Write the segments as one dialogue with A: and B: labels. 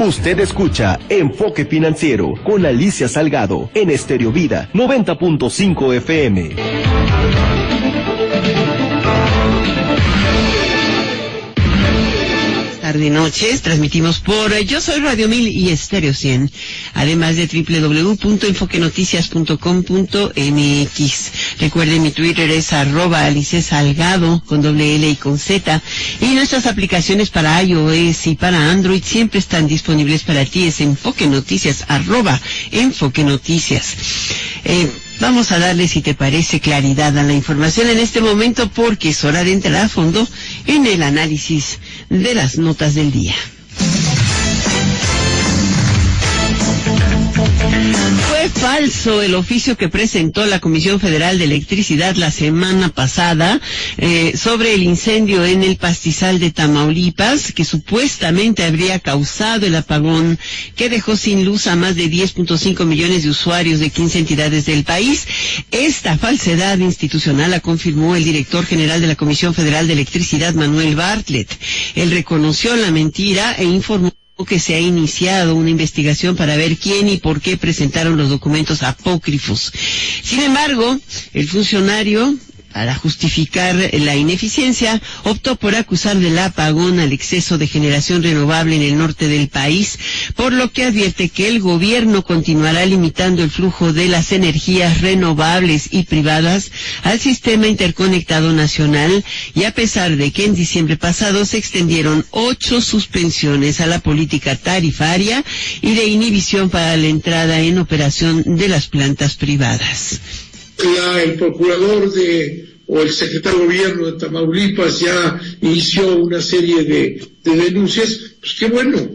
A: Usted escucha Enfoque Financiero con Alicia Salgado en Estéreo Vida 90.5 FM.
B: Tarde noches, transmitimos por Yo Soy Radio 1000 y Estéreo 100, además de www.enfoquenoticias.com.mx. Recuerden, mi Twitter es @AliceSalgado con doble L y con Z, y nuestras aplicaciones para iOS y para Android siempre están disponibles para ti. Es Enfoque Noticias, @Enfoque Noticias. Vamos a darle, si te parece, claridad a la información en este momento, porque es hora de entrar a fondo en el análisis de las notas del día. Fue falso el oficio que presentó la Comisión Federal de Electricidad la semana pasada sobre el incendio en el pastizal de Tamaulipas, que supuestamente habría causado el apagón que dejó sin luz a más de 10.5 millones de usuarios de 15 entidades del país. Esta falsedad institucional la confirmó el director general de la Comisión Federal de Electricidad, Manuel Bartlett. Él reconoció la mentira e informó que se ha iniciado una investigación para ver quién y por qué presentaron los documentos apócrifos. Sin embargo, el funcionario, para justificar la ineficiencia, optó por acusar del apagón al exceso de generación renovable en el norte del país, por lo que advierte que el gobierno continuará limitando el flujo de las energías renovables y privadas al sistema interconectado nacional, y a pesar de que en diciembre pasado se extendieron 8 suspensiones a la política tarifaria y de inhibición para la entrada en operación de las plantas privadas.
C: El procurador o el secretario de gobierno de Tamaulipas ya inició una serie de denuncias. Pues qué bueno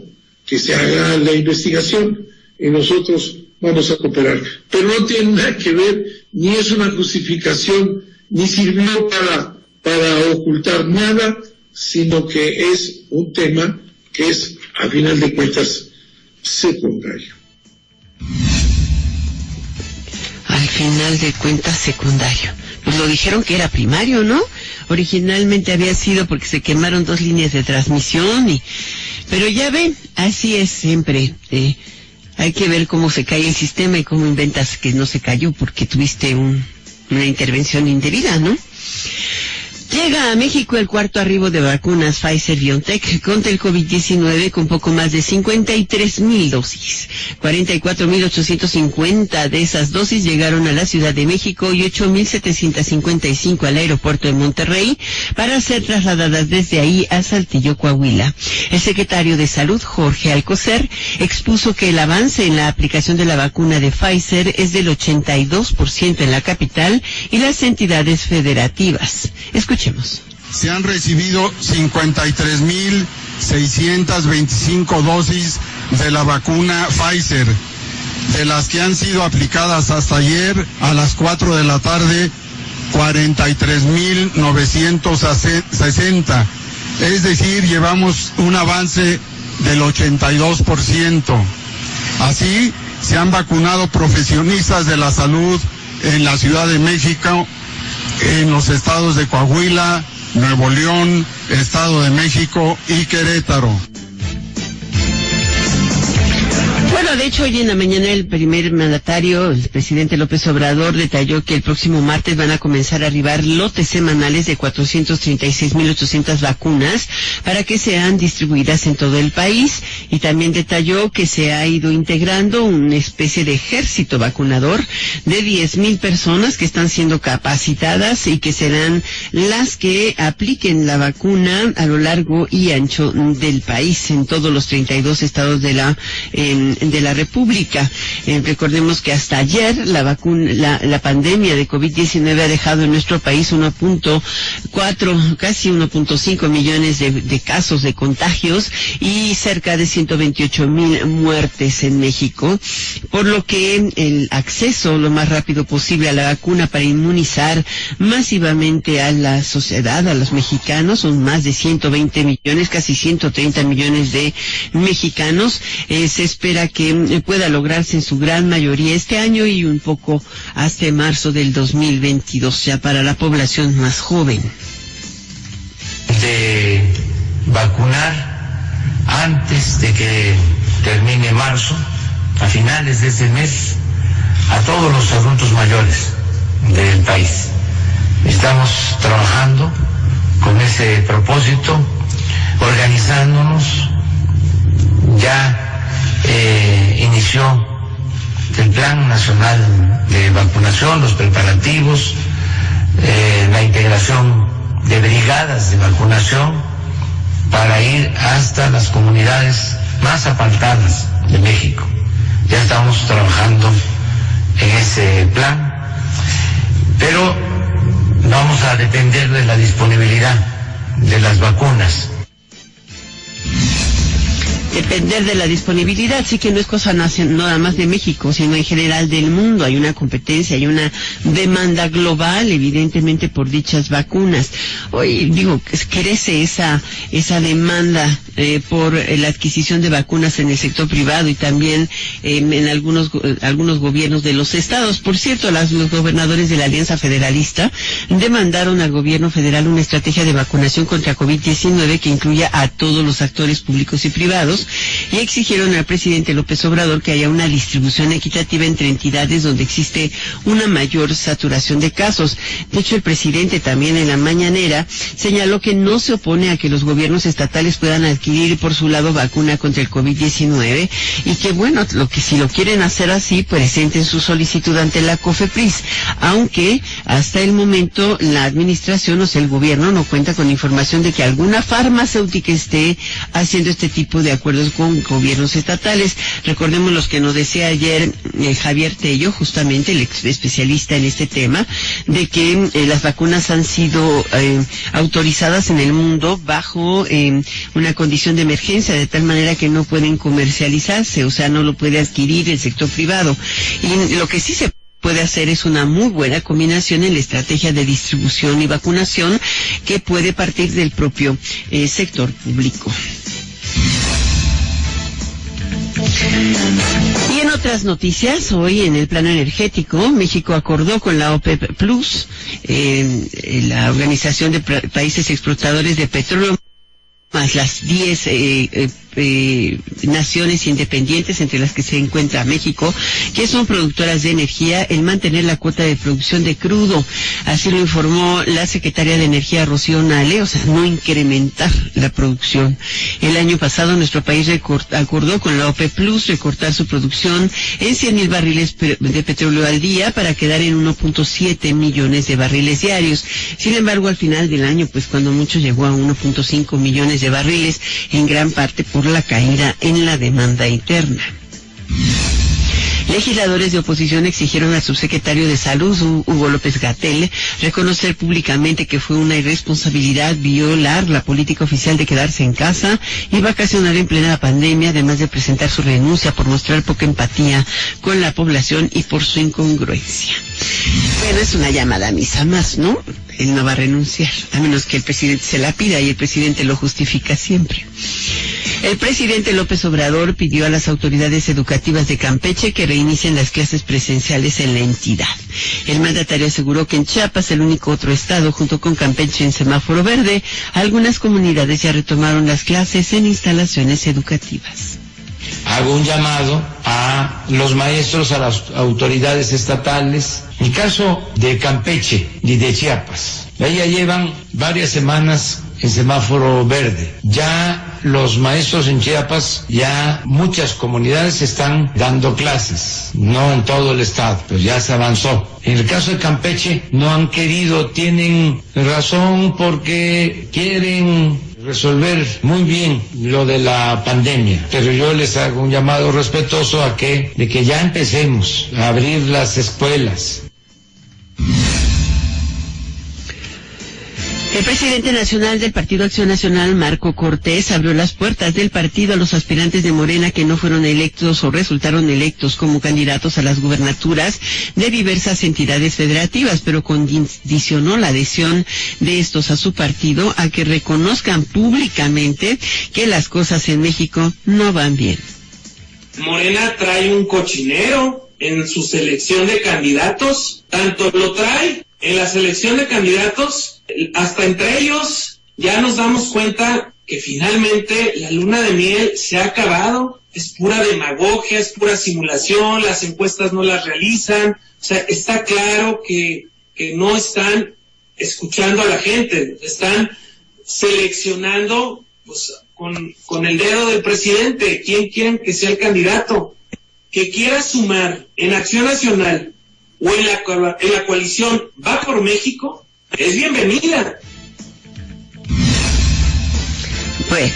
C: que se haga la investigación y nosotros vamos a cooperar. Pero no tiene nada que ver, ni es una justificación, ni sirvió para ocultar nada, sino que es un tema que es, a final de cuentas, secundario.
B: Al final de cuentas, secundario. Pues lo dijeron que era primario, ¿no? Originalmente había sido porque se quemaron 2 líneas de transmisión, pero ya ven, así es siempre. Hay que ver cómo se cae el sistema y cómo inventas que no se cayó porque tuviste una intervención indebida, ¿no? Llega a México el cuarto arribo de vacunas Pfizer-BioNTech contra el COVID-19 con poco más de 53,000 dosis. 44,850 de esas dosis llegaron a la Ciudad de México y 8,755 al aeropuerto de Monterrey para ser trasladadas desde ahí a Saltillo, Coahuila. El secretario de Salud, Jorge Alcocer, expuso que el avance en la aplicación de la vacuna de Pfizer es del 82% en la capital y las entidades federativas. Escuchemos.
D: Se han recibido 53,625 dosis de la vacuna Pfizer, de las que han sido aplicadas hasta ayer a las 4 de la tarde, 43,960. Es decir, llevamos un avance del 82%. Así, se han vacunado profesionistas de la salud en la Ciudad de México, en los estados de Coahuila, Nuevo León, Estado de México y Querétaro.
B: Bueno, de hecho, hoy en la mañana el primer mandatario, el presidente López Obrador, detalló que el próximo martes van a comenzar a arribar lotes semanales de 436,800 vacunas para que sean distribuidas en todo el país, y también detalló que se ha ido integrando una especie de ejército vacunador de 10,000 personas que están siendo capacitadas y que serán las que apliquen la vacuna a lo largo y ancho del país, en todos los 32 estados de la República. Recordemos que hasta ayer la pandemia de COVID-19 ha dejado en nuestro país 1.4, casi 1.5 millones de casos de contagios y cerca de 128,000 muertes en México, por lo que el acceso lo más rápido posible a la vacuna para inmunizar masivamente a la sociedad, a los mexicanos, son más de 120 millones, casi 130 millones de mexicanos. Se espera que pueda lograrse en su gran mayoría este año y un poco hasta marzo del 2022, ya para la población más joven.
E: De vacunar antes de que termine marzo, a finales de este mes, a todos los adultos mayores del país. Estamos trabajando con ese propósito, organizándonos. Ya inició el Plan Nacional de Vacunación, los preparativos, la integración de brigadas de vacunación para ir hasta las comunidades más apartadas de México. Ya estamos trabajando en ese plan, pero vamos a depender de la disponibilidad de las vacunas.
B: Depender de la disponibilidad, sí que no es cosa nada más de México, sino en general del mundo. Hay una competencia, hay una demanda global, evidentemente, por dichas vacunas. Hoy, crece esa demanda por la adquisición de vacunas en el sector privado y también en algunos gobiernos de los estados. Por cierto, los gobernadores de la Alianza Federalista demandaron al gobierno federal una estrategia de vacunación contra COVID-19 que incluya a todos los actores públicos y privados, y exigieron al presidente López Obrador que haya una distribución equitativa entre entidades donde existe una mayor saturación de casos. De hecho, el presidente también en la mañanera señaló que no se opone a que los gobiernos estatales puedan adquirir por su lado vacuna contra el COVID-19 y que, bueno, si lo quieren hacer así, presenten su solicitud ante la COFEPRIS, aunque hasta el momento la administración, o sea, el gobierno, no cuenta con información de que alguna farmacéutica esté haciendo este tipo de acuerdos con gobiernos estatales. Recordemos los que nos decía ayer Javier Tello, justamente el especialista en este tema, de que las vacunas han sido autorizadas en el mundo bajo una condición de emergencia, de tal manera que no pueden comercializarse, o sea, no lo puede adquirir el sector privado. Y lo que sí se puede hacer es una muy buena combinación en la estrategia de distribución y vacunación que puede partir del propio sector público. Y en otras noticias, hoy en el plano energético, México acordó con la OPEP Plus, la Organización de Países Exportadores de Petróleo, más las 10 naciones independientes, entre las que se encuentra México, que son productoras de energía, el mantener la cuota de producción de crudo. Así lo informó la secretaria de Energía, Rocío Nale, o sea, no incrementar la producción. El año pasado nuestro país acordó con la OPEP Plus recortar su producción en 100,000 barriles de petróleo al día para quedar en 1.7 millones de barriles diarios. Sin embargo, al final del año, pues cuando mucho llegó a 1.5 millones de barriles, en gran parte por la caída en la demanda interna. Legisladores de oposición exigieron al subsecretario de Salud, Hugo López-Gatell, reconocer públicamente que fue una irresponsabilidad violar la política oficial de quedarse en casa y vacacionar en plena pandemia, además de presentar su renuncia por mostrar poca empatía con la población y por su incongruencia. Bueno, es una llamada a misa más, ¿no? Él no va a renunciar, a menos que el presidente se la pida, y el presidente lo justifica siempre. El presidente López Obrador pidió a las autoridades educativas de Campeche que reinicien las clases presenciales en la entidad. El mandatario aseguró que en Chiapas, el único otro estado junto con Campeche en semáforo verde, algunas comunidades ya retomaron las clases en instalaciones educativas.
E: Hago un llamado a los maestros, a las autoridades estatales. En el caso de Campeche y de Chiapas, ya llevan varias semanas en semáforo verde. Ya los maestros en Chiapas, ya muchas comunidades están dando clases, no en todo el estado, pero ya se avanzó. En el caso de Campeche no han querido, tienen razón porque quieren resolver muy bien lo de la pandemia, pero yo les hago un llamado respetuoso de que ya empecemos a abrir las escuelas.
B: El presidente nacional del Partido Acción Nacional, Marco Cortés, abrió las puertas del partido a los aspirantes de Morena que no fueron electos o resultaron electos como candidatos a las gubernaturas de diversas entidades federativas, pero condicionó la adhesión de estos a su partido a que reconozcan públicamente que las cosas en México no van bien.
F: Morena trae un cochinero en su selección de candidatos, tanto lo trae en la selección de candidatos, hasta entre ellos ya nos damos cuenta que finalmente la luna de miel se ha acabado. es pura demagogia, es pura simulación, las encuestas no las realizan. O sea, está claro que no están escuchando a la gente, están seleccionando pues, con el dedo del presidente quién quieren que sea el candidato. Que quiera sumar en Acción Nacional o en la coalición Va por México, es bienvenida.
B: Bueno,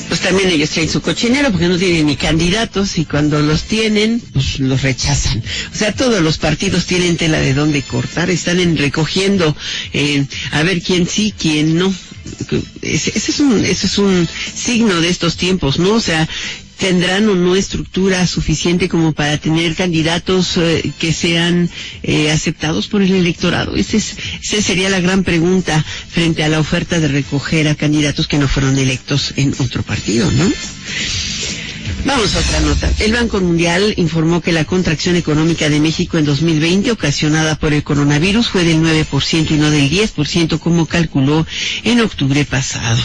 B: pues también ellos traen su cochinero porque no tienen ni candidatos y cuando los tienen, pues los rechazan. O sea, todos los partidos tienen tela de dónde cortar, están recogiendo a ver quién sí, quién no. Ese es un signo de estos tiempos, ¿no? O sea, ¿tendrán o no estructura suficiente como para tener candidatos que sean aceptados por el electorado? Esa sería la gran pregunta frente a la oferta de recoger a candidatos que no fueron electos en otro partido, ¿no? Vamos a otra nota. El Banco Mundial informó que la contracción económica de México en 2020, ocasionada por el coronavirus, fue del 9% y no del 10%, como calculó en octubre pasado.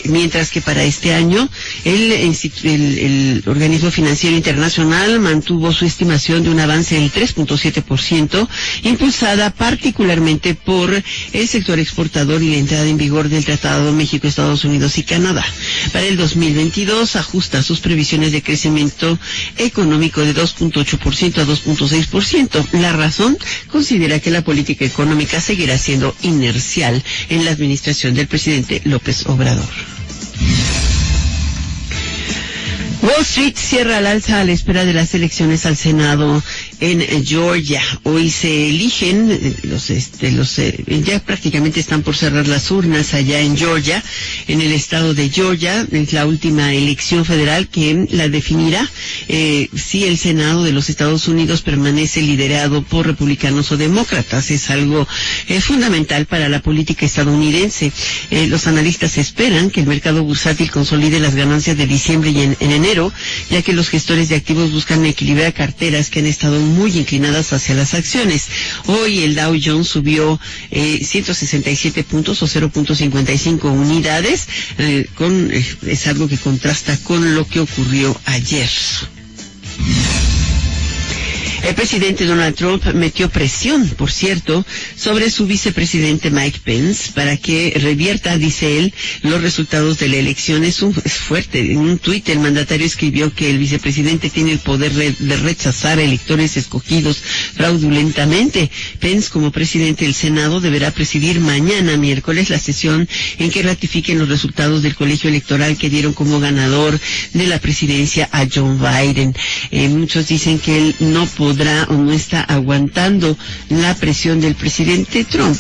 B: Mientras que para este año, el Organismo Financiero Internacional mantuvo su estimación de un avance del 3.7%, impulsada particularmente por el sector exportador y la entrada en vigor del Tratado México, Estados Unidos y Canadá. Para el 2022 ajusta sus previsiones de crecimiento económico de 2.8% a 2.6%. La razón, considera que la política económica seguirá siendo inercial en la administración del presidente López Obrador. Wall Street cierra al alza a la espera de las elecciones al Senado en Georgia. Hoy se eligen ya prácticamente están por cerrar las urnas allá en Georgia, en el estado de Georgia. Es la última elección federal que la definirá si el Senado de los Estados Unidos permanece liderado por republicanos o demócratas. Es algo fundamental para la política estadounidense. Los analistas esperan que el mercado bursátil consolide las ganancias de diciembre y en enero, ya que los gestores de activos buscan equilibrar carteras que han estado muy inclinadas hacia las acciones. Hoy el Dow Jones subió 167 puntos o 0.55 unidades, es algo que contrasta con lo que ocurrió ayer. El presidente Donald Trump metió presión, por cierto, sobre su vicepresidente Mike Pence para que revierta, dice él, los resultados de la elección. Es fuerte. En un tuit el mandatario escribió que el vicepresidente tiene el poder de rechazar electores escogidos fraudulentamente. Pence, como presidente del Senado, deberá presidir mañana, miércoles, la sesión en que ratifiquen los resultados del colegio electoral que dieron como ganador de la presidencia a Joe Biden. Muchos dicen que él no podrá o no está aguantando la presión del presidente Trump.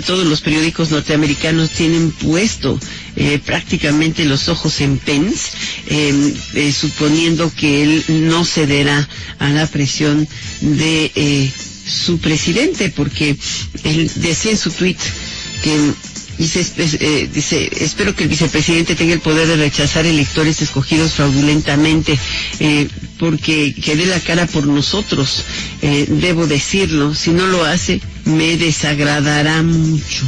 B: Todos los periódicos norteamericanos tienen puesto prácticamente los ojos en Pence, suponiendo que él no cederá a la presión de su presidente, porque él decía en su tuit que dice, espero que el vicepresidente tenga el poder de rechazar electores escogidos fraudulentamente, porque que dé la cara por nosotros, debo decirlo, si no lo hace, me desagradará mucho.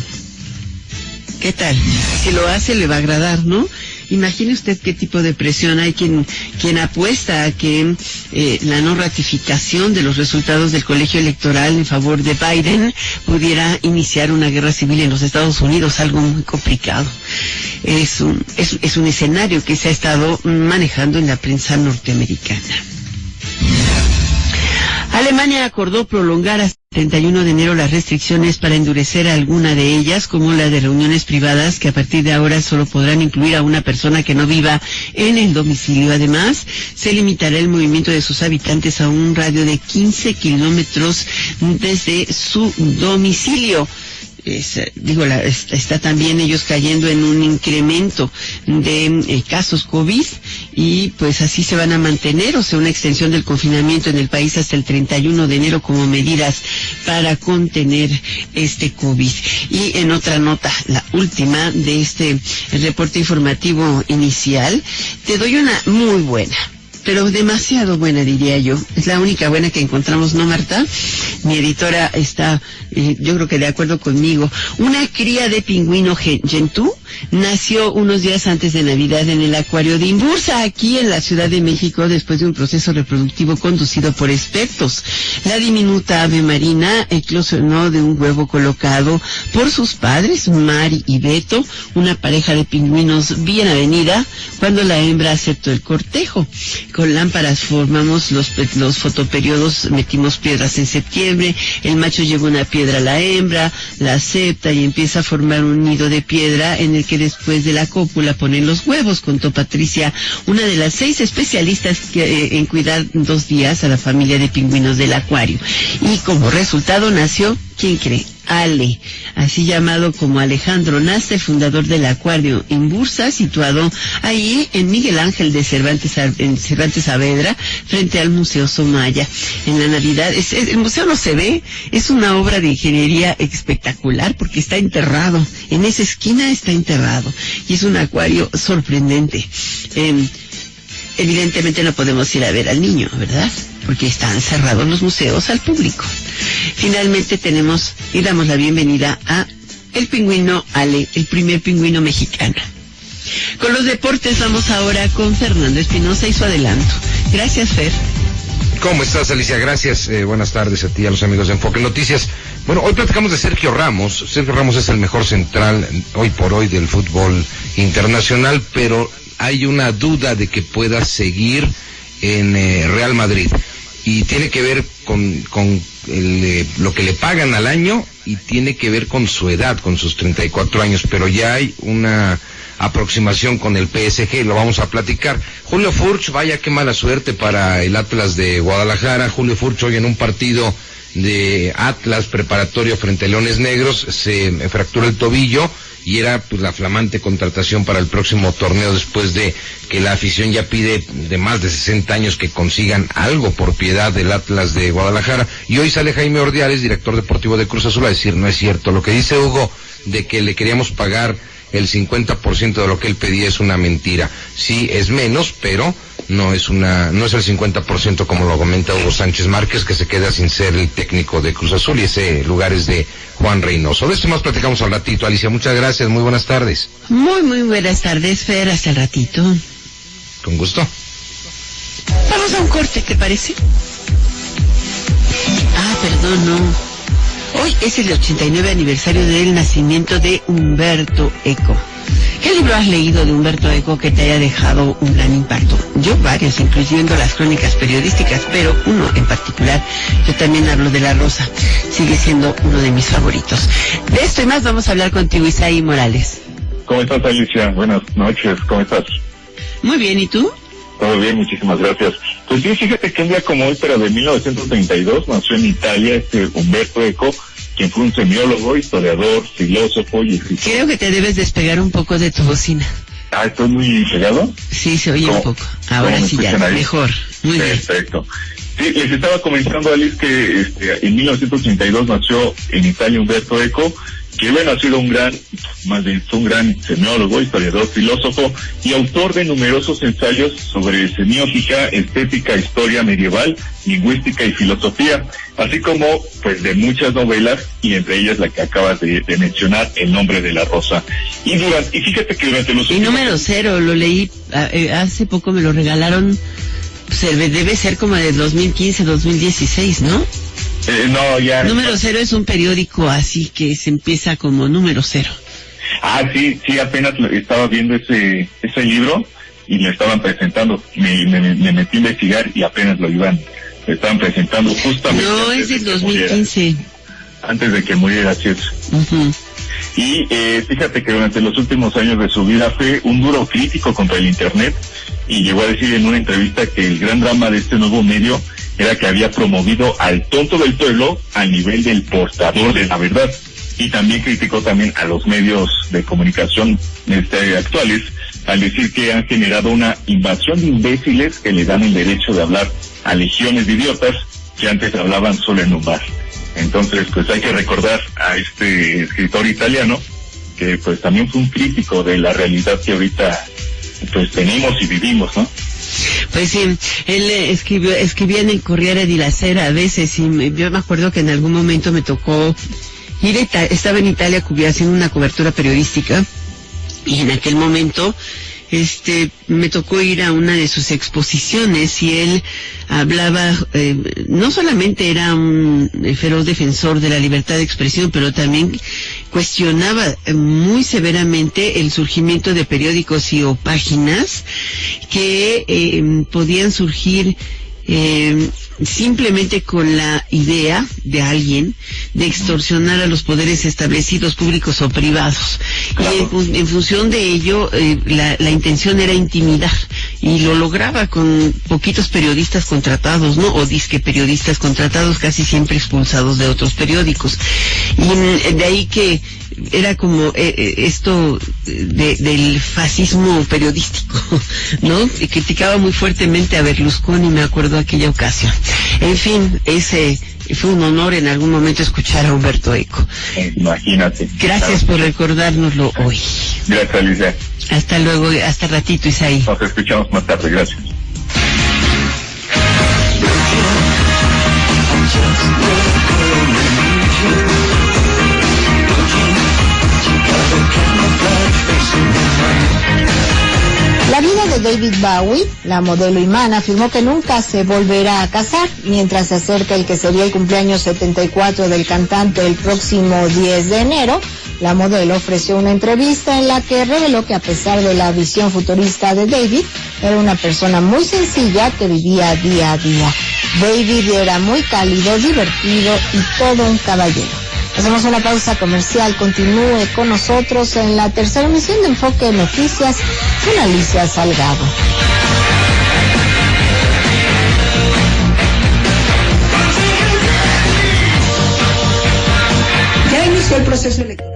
B: ¿Qué tal? Si lo hace, le va a agradar, ¿no? Imagine usted qué tipo de presión hay quien apuesta a que la no ratificación de los resultados del colegio electoral en favor de Biden pudiera iniciar una guerra civil en los Estados Unidos, algo muy complicado. Es un escenario que se ha estado manejando en la prensa norteamericana. Alemania acordó prolongar hasta el 31 de enero las restricciones para endurecer alguna de ellas, como la de reuniones privadas, que a partir de ahora solo podrán incluir a una persona que no viva en el domicilio. Además, se limitará el movimiento de sus habitantes a un radio de 15 kilómetros desde su domicilio. Está también ellos cayendo en un incremento de casos COVID y pues así se van a mantener, o sea, una extensión del confinamiento en el país hasta el 31 de enero como medidas para contener este COVID. Y en otra nota, la última de este reporte informativo inicial, te doy una muy buena. pero demasiado buena, diría yo. Es la única buena que encontramos, ¿no, Marta? Mi editora está, yo creo que de acuerdo conmigo. Una cría de pingüino gentú nació unos días antes de Navidad en el acuario de Imbursa, aquí en la Ciudad de México, después de un proceso reproductivo conducido por expertos. La diminuta ave marina eclosionó de un huevo colocado por sus padres, Mari y Beto, una pareja de pingüinos bien avenida, cuando la hembra aceptó el cortejo. Con lámparas formamos los fotoperiodos, metimos piedras en septiembre, el macho lleva una piedra a la hembra, la acepta y empieza a formar un nido de piedra en el que después de la cópula ponen los huevos, contó Patricia, una de las 6 especialistas en cuidar 2 días a la familia de pingüinos del acuario. Y como resultado nació, ¿quién cree? Ale, así llamado como Alejandro Nasta, el fundador del acuario Imbursa, situado ahí en Miguel Ángel de Cervantes Saavedra, frente al Museo Somaya. En la Navidad, el museo no se ve, es una obra de ingeniería espectacular porque está enterrado, en esa esquina está enterrado, y es un acuario sorprendente. Evidentemente no podemos ir a ver al niño, ¿verdad? Porque están cerrados los museos al público. Finalmente tenemos y damos la bienvenida a el pingüino Ale, el primer pingüino mexicano. Con los deportes vamos ahora con Fernando Espinosa y su adelanto. Gracias, Fer.
G: ¿Cómo estás, Alicia? Gracias. Buenas tardes a ti y a los amigos de Enfoque Noticias. Bueno, hoy platicamos de Sergio Ramos. Sergio Ramos es el mejor central hoy por hoy del fútbol internacional, pero hay una duda de que pueda seguir en Real Madrid. Y tiene que ver con lo que le pagan al año y tiene que ver con su edad, con sus 34 años, pero ya hay una aproximación con el PSG, lo vamos a platicar. Julio Furch, vaya qué mala suerte para el Atlas de Guadalajara. Julio Furch hoy en un partido de Atlas preparatorio frente a Leones Negros se fracturó el tobillo y era pues la flamante contratación para el próximo torneo, después de que la afición ya pide de más de 60 años que consigan algo por piedad del Atlas de Guadalajara. Y hoy sale Jaime Ordiales, director deportivo de Cruz Azul, a decir no es cierto. Lo que dice Hugo de que le queríamos pagar el 50% de lo que él pedía es una mentira. Sí, es menos, pero no es el 50% como lo comenta Hugo Sánchez Márquez, que se queda sin ser el técnico de Cruz Azul, y ese lugar es de Juan Reynoso. De esto más platicamos al ratito. Alicia, muchas gracias, muy buenas tardes.
B: Muy buenas tardes, Fer, hasta el ratito.
G: Con gusto.
B: Vamos a un corte, ¿te parece? Perdón, no. Hoy es el 89 aniversario del nacimiento de Humberto Eco. ¿Qué libro has leído de Humberto Eco que te haya dejado un gran impacto? Yo varios, incluyendo las crónicas periodísticas, pero uno en particular, yo también hablo de La Rosa, sigue siendo uno de mis favoritos. De esto y más vamos a hablar contigo, Isaí Morales.
H: ¿Cómo estás, Alicia? Buenas noches, ¿cómo estás?
B: Muy bien, ¿y tú?
H: Todo bien, muchísimas gracias. Pues sí, fíjate que un día como hoy, pero de 1932, nació en Italia Humberto Eco, quien fue un semiólogo, historiador, filósofo y escritor.
B: Creo que te debes despegar un poco de tu bocina.
H: ¿Estoy muy pegado?
B: Sí, se oye un poco. Ahora sí ya, mejor. Muy bien.
H: Perfecto. Sí, les estaba comentando, Alice, que en 1932 nació en Italia Humberto Eco, que bueno, ha sido un gran semiólogo, historiador, filósofo y autor de numerosos ensayos sobre semiótica, estética, historia medieval, lingüística y filosofía, así como pues de muchas novelas, y entre ellas la que acabas de mencionar, El nombre de la rosa. Y fíjate que durante los últimos... Y
B: número 0, lo leí hace poco, me lo regalaron, debe ser como de 2015, 2016, ¿no?
H: No, ya...
B: Número 0 es un periódico así que se empieza como número 0.
H: Sí, apenas estaba viendo ese libro y lo estaban presentando. Me metí a investigar y apenas lo estaban presentando justamente.
B: No, es del 2015.
H: Antes de que muriera, ¿cierto?
B: Uh-huh.
H: Y fíjate que durante los últimos años de su vida fue un duro crítico contra el Internet, y llegó a decir en una entrevista que el gran drama de este nuevo medio era que había promovido al tonto del pueblo al nivel del portador de la verdad. Y también criticó a los medios de comunicación actuales, al decir que han generado una invasión de imbéciles que le dan el derecho de hablar a legiones de idiotas que antes hablaban solo en un bar. Entonces, pues hay que recordar a este escritor italiano que pues también fue un crítico de la realidad que ahorita pues tenemos y vivimos, ¿no?
B: Pues sí, él escribía en el Corriere di la Sera a veces, y yo me acuerdo que en algún momento me tocó estaba en Italia haciendo una cobertura periodística, y en aquel momento me tocó ir a una de sus exposiciones, y él hablaba, no solamente era un feroz defensor de la libertad de expresión, pero también cuestionaba muy severamente el surgimiento de periódicos o páginas que podían surgir simplemente con la idea de alguien de extorsionar a los poderes establecidos, públicos o privados. Claro. Y en función de ello, la intención era intimidar, y lo lograba con poquitos periodistas contratados, ¿no? O disque periodistas contratados, casi siempre expulsados de otros periódicos. Y de ahí que era como esto del fascismo periodístico, ¿no? Y criticaba muy fuertemente a Berlusconi, me acuerdo aquella ocasión. En fin, fue un honor en algún momento escuchar a Umberto Eco.
H: Imagínate.
B: Gracias por recordárnoslo hoy.
H: Gracias, Alicia.
B: Hasta luego, hasta ratito, Isaí.
H: Nos escuchamos más tarde, gracias.
I: La vida de David Bowie, la modelo Iman, afirmó que nunca se volverá a casar, mientras se acerca el que sería el cumpleaños 74 del cantante el próximo 10 de enero. La modelo ofreció una entrevista en la que reveló que, a pesar de la visión futurista de David, era una persona muy sencilla que vivía día a día. David era muy cálido, divertido y todo un caballero. Hacemos una pausa comercial. Continúe con nosotros en la tercera emisión de Enfoque Noticias con Alicia Salgado.
J: Ya inició el proceso electoral.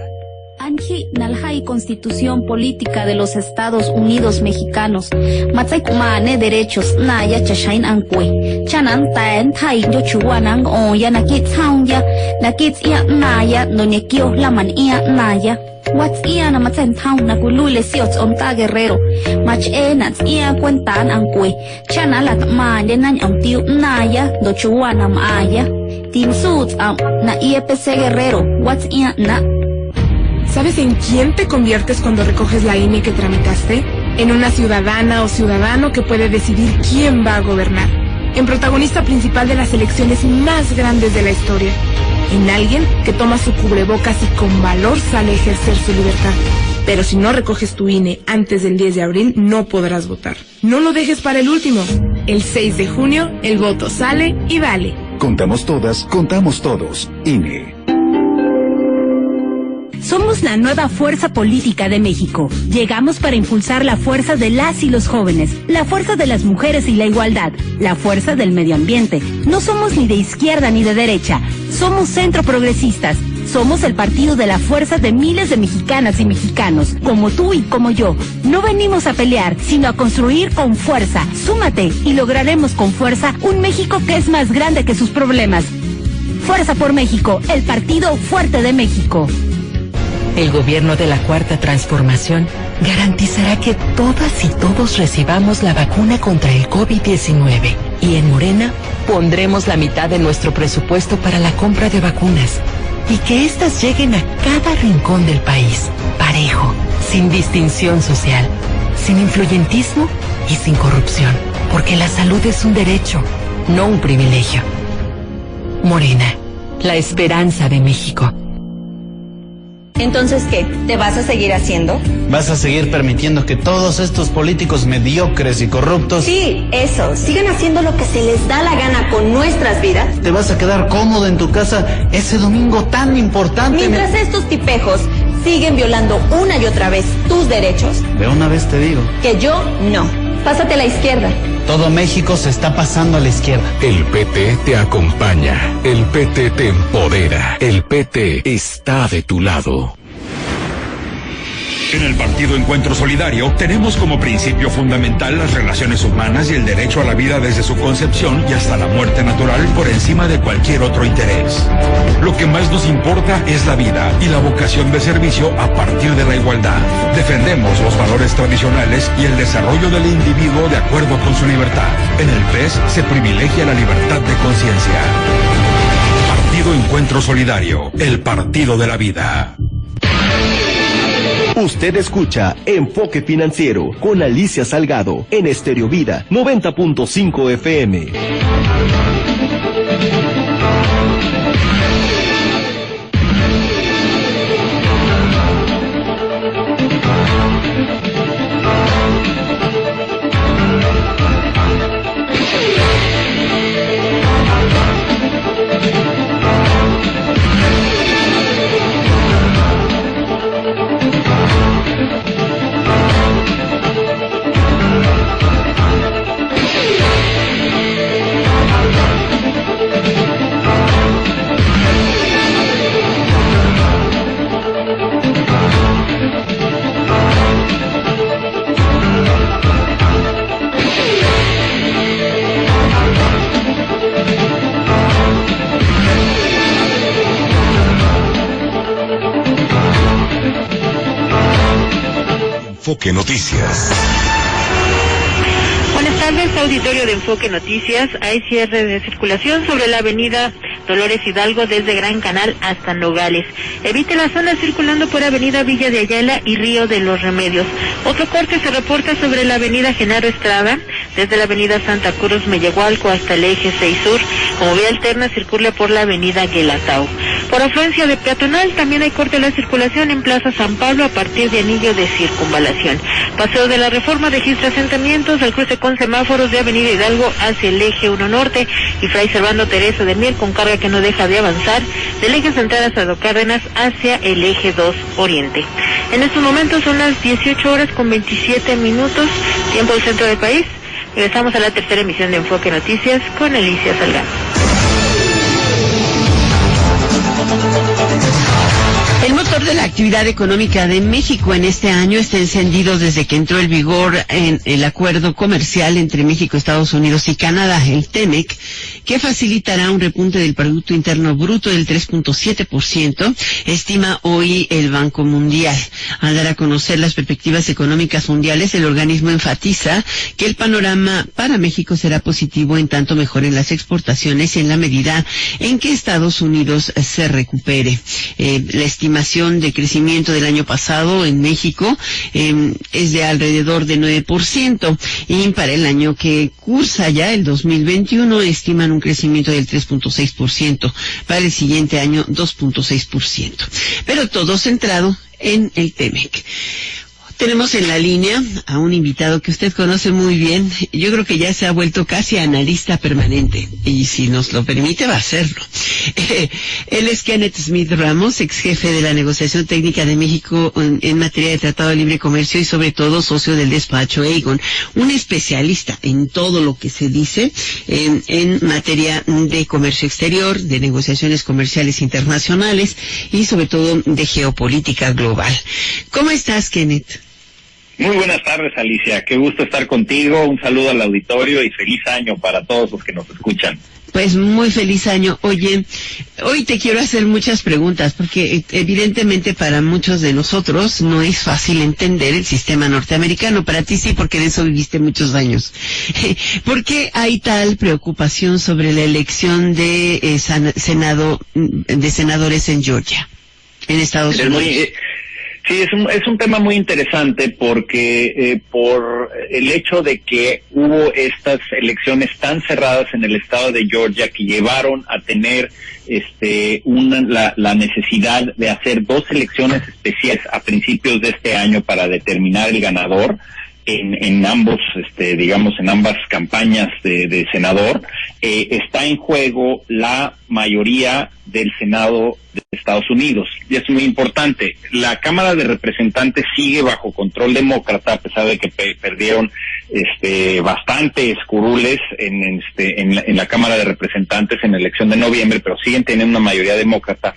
K: Anji Nalhai, Constitución Política de los Estados Unidos Mexicanos. Matsai kumane derechos na ya chashain ankwe. Chanan taen thai yo chuanang o ya nakit ya nakit ya na ya nonyekio laman ya na ya. What's ia na matsen town na kulule siots onta Guerrero. Mach nats ia cuentan ankwe. Chana lat ma de nan tiu na ya do chuanam aya. Team suits na IEPC Guerrero. What's ia na.
J: ¿Sabes en quién te conviertes cuando recoges la INE que tramitaste? En una ciudadana o ciudadano que puede decidir quién va a gobernar. En protagonista principal de las elecciones más grandes de la historia. En alguien que toma su cubrebocas y con valor sale a ejercer su libertad. Pero si no recoges tu INE antes del 10 de abril, no podrás votar. No lo dejes para el último. El 6 de junio, el voto sale y vale.
L: Contamos todas, contamos todos. INE.
M: Somos la nueva fuerza política de México. Llegamos para impulsar la fuerza de las y los jóvenes, la fuerza de las mujeres y la igualdad, la fuerza del medio ambiente. No somos ni de izquierda ni de derecha. Somos centro progresistas. Somos el partido de la fuerza de miles de mexicanas y mexicanos, como tú y como yo. No venimos a pelear, sino a construir con fuerza. Súmate y lograremos con fuerza un México que es más grande que sus problemas. Fuerza por México, el partido fuerte de México.
N: El gobierno de la Cuarta Transformación garantizará que todas y todos recibamos la vacuna contra el COVID-19. Y en Morena pondremos la mitad de nuestro presupuesto para la compra de vacunas. Y que éstas lleguen a cada rincón del país, parejo, sin distinción social, sin influyentismo y sin corrupción. Porque la salud es un derecho, no un privilegio. Morena, la esperanza de México.
O: Entonces, ¿qué? ¿Te vas a seguir haciendo?
P: ¿Vas a seguir permitiendo que todos estos políticos mediocres y corruptos...
O: Sí, eso. Sigan haciendo lo que se les da la gana con nuestras vidas.
P: ¿Te vas a quedar cómodo en tu casa ese domingo tan importante?
O: Mientras estos tipejos siguen violando una y otra vez tus derechos...
P: De una vez te digo...
O: Que yo no. Pásate a la izquierda.
P: Todo México se está pasando a la izquierda.
Q: El PT te acompaña. El PT te empodera. El PT está de tu lado.
R: En el Partido Encuentro Solidario tenemos como principio fundamental las relaciones humanas y el derecho a la vida desde su concepción y hasta la muerte natural por encima de cualquier otro interés. Lo que más nos importa es la vida y la vocación de servicio a partir de la igualdad. Defendemos los valores tradicionales y el desarrollo del individuo de acuerdo con su libertad. En el PES se privilegia la libertad de conciencia. Partido Encuentro Solidario, el partido de la vida.
A: Usted escucha Enfoque Financiero con Alicia Salgado en Estéreo Vida 90.5 FM.
Q: Enfoque Noticias.
S: Buenas tardes, auditorio de Enfoque Noticias. Hay cierre de circulación sobre la avenida Dolores Hidalgo desde Gran Canal hasta Nogales. Evite la zona circulando por avenida Villa de Ayala y Río de los Remedios. Otro corte se reporta sobre la avenida Genaro Estrada, desde la avenida Santa Cruz Mellehualco hasta el eje 6 Sur. Como vía alterna circula por la avenida Guelatao. Por afluencia de peatonal también hay corte de la circulación en Plaza San Pablo a partir de anillo de circunvalación. Paseo de la Reforma registra asentamientos al cruce con semáforos de avenida Hidalgo hacia el eje 1 Norte y Fray Servando Teresa de Mier con carga que no deja de avanzar del eje central hasta Dos Cárdenas hacia el eje 2 Oriente. En estos momentos son las 18 horas con 27 minutos, tiempo del centro del país. Regresamos a la tercera emisión de Enfoque Noticias con Alicia Salgado.
B: El motor de la actividad económica de México en este año está encendido desde que entró en vigor el acuerdo comercial entre México, Estados Unidos y Canadá, el TEMEC, que facilitará un repunte del Producto Interno Bruto del 3.7%, estima hoy el Banco Mundial. Al dar a conocer las perspectivas económicas mundiales, el organismo enfatiza que el panorama para México será positivo en tanto mejoren las exportaciones en la medida en que Estados Unidos se recupere. La estimación de crecimiento del año pasado en México es de alrededor de 9%, y para el año que cursa ya, el 2021, estiman un crecimiento del 3.6%, para el siguiente año 2.6%. Pero todo centrado en el TEMEC. Tenemos en la línea a un invitado que usted conoce muy bien. Yo creo que ya se ha vuelto casi analista permanente, y si nos lo permite va a hacerlo. Él es Kenneth Smith Ramos, ex jefe de la negociación técnica de México en materia de Tratado de Libre Comercio y sobre todo socio del despacho Aegon, un especialista en todo lo que se dice en materia de comercio exterior, de negociaciones comerciales internacionales y sobre todo de geopolítica global. ¿Cómo estás, Kenneth?
T: Muy buenas tardes, Alicia. Qué gusto estar contigo. Un saludo al auditorio y feliz año para todos los que nos escuchan.
B: Pues muy feliz año. Oye, hoy te quiero hacer muchas preguntas porque evidentemente para muchos de nosotros no es fácil entender el sistema norteamericano. Para ti sí, porque de eso viviste muchos años. ¿Por qué hay tal preocupación sobre la elección de senadores en Georgia, en Estados Unidos?
T: Sí, es un tema muy interesante porque por el hecho de que hubo estas elecciones tan cerradas en el estado de Georgia que llevaron a tener la necesidad de hacer dos elecciones especiales a principios de este año para determinar el ganador en ambos, en ambas campañas de senador, está en juego la mayoría del Senado de Estados Unidos. Y es muy importante. La Cámara de Representantes sigue bajo control demócrata, a pesar de que perdieron bastantes curules en la Cámara de Representantes en la elección de noviembre, pero siguen teniendo una mayoría demócrata.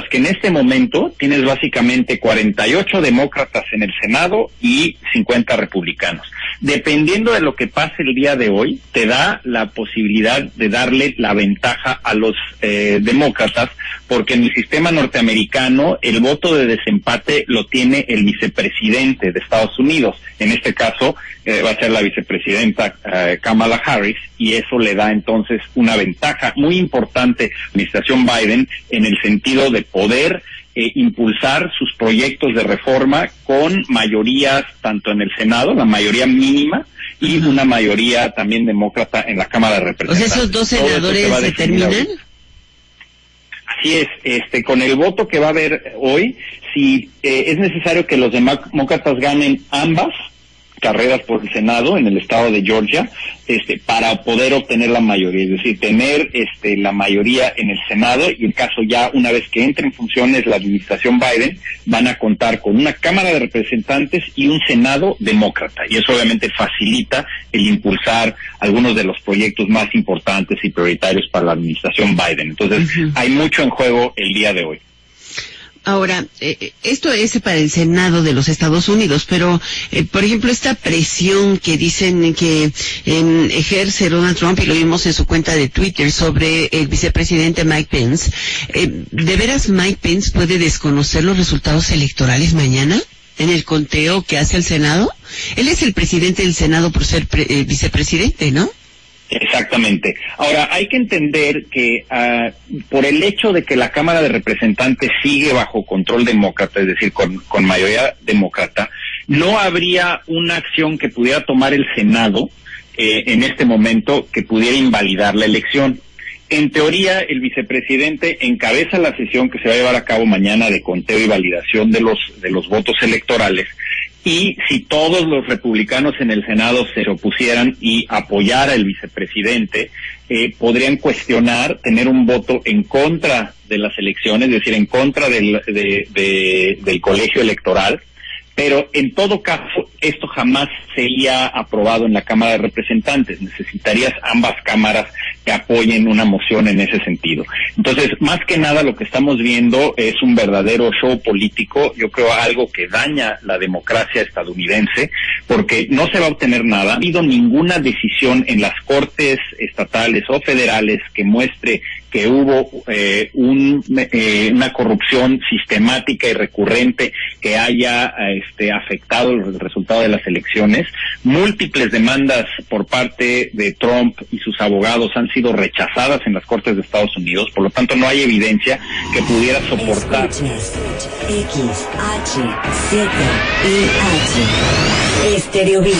T: que en este momento tienes básicamente 48 demócratas en el Senado y 50 republicanos. Dependiendo de lo que pase el día de hoy, te da la posibilidad de darle la ventaja a los demócratas, porque en el sistema norteamericano el voto de desempate lo tiene el vicepresidente de Estados Unidos. En este caso va a ser la vicepresidenta Kamala Harris, y eso le da entonces una ventaja muy importante a la administración Biden en el sentido de poder impulsar sus proyectos de reforma con mayorías tanto en el Senado, la mayoría mínima, y una mayoría también demócrata en la Cámara de Representantes.
B: O sea, ¿esos dos senadores se terminan?
T: Así es, con el voto que va a haber hoy, si es necesario que los demócratas ganen ambas carreras por el Senado en el estado de Georgia, para poder obtener la mayoría, es decir, tener la mayoría en el Senado, y en caso ya una vez que entre en funciones la administración Biden, van a contar con una Cámara de Representantes y un Senado demócrata, y eso obviamente facilita el impulsar algunos de los proyectos más importantes y prioritarios para la administración Biden. Entonces, hay mucho en juego el día de hoy.
B: Ahora, esto es para el Senado de los Estados Unidos, pero, por ejemplo, esta presión que dicen que ejerce Donald Trump, y lo vimos en su cuenta de Twitter, sobre el vicepresidente Mike Pence, ¿de veras Mike Pence puede desconocer los resultados electorales mañana en el conteo que hace el Senado? Él es el presidente del Senado por ser vicepresidente, ¿no?
T: Exactamente. Ahora, hay que entender que por el hecho de que la Cámara de Representantes sigue bajo control demócrata, es decir, con mayoría demócrata, no habría una acción que pudiera tomar el Senado en este momento que pudiera invalidar la elección. En teoría, el vicepresidente encabeza la sesión que se va a llevar a cabo mañana de conteo y validación de los votos electorales. Y si todos los republicanos en el Senado se opusieran y apoyara al vicepresidente, podrían cuestionar tener un voto en contra de las elecciones, es decir, en contra del colegio electoral. Pero en todo caso, esto jamás sería aprobado en la Cámara de Representantes. Necesitarías ambas cámaras que apoyen una moción en ese sentido. Entonces, más que nada, lo que estamos viendo es un verdadero show político, yo creo algo que daña la democracia estadounidense, porque no se va a obtener nada. No ha habido ninguna decisión en las cortes estatales o federales que muestre que hubo una corrupción sistemática y recurrente que haya afectado el resultado de las elecciones. Múltiples demandas por parte de Trump y sus abogados han sido rechazadas en las Cortes de Estados Unidos, por lo tanto no hay evidencia que pudiera soportar.
U: Estéreo Vida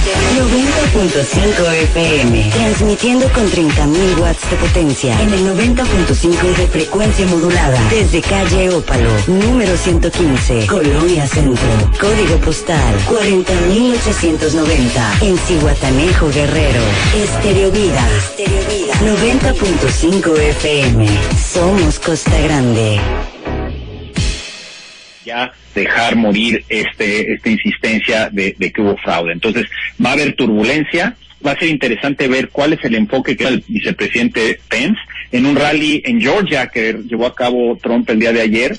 U: 90.5 FM, transmitiendo con 30.000 watts de potencia en el 90.5 de frecuencia modulada, desde calle Ópalo, número 115, Colonia Centro, código postal 40.890, en Zihuatanejo, Guerrero. Estéreo Vida 90.5 FM, somos Costa Grande.
T: Ya dejar morir esta insistencia de que hubo fraude. Entonces, va a haber turbulencia. Va a ser interesante ver cuál es el enfoque que da el vicepresidente Pence en un rally en Georgia que llevó a cabo Trump el día de ayer.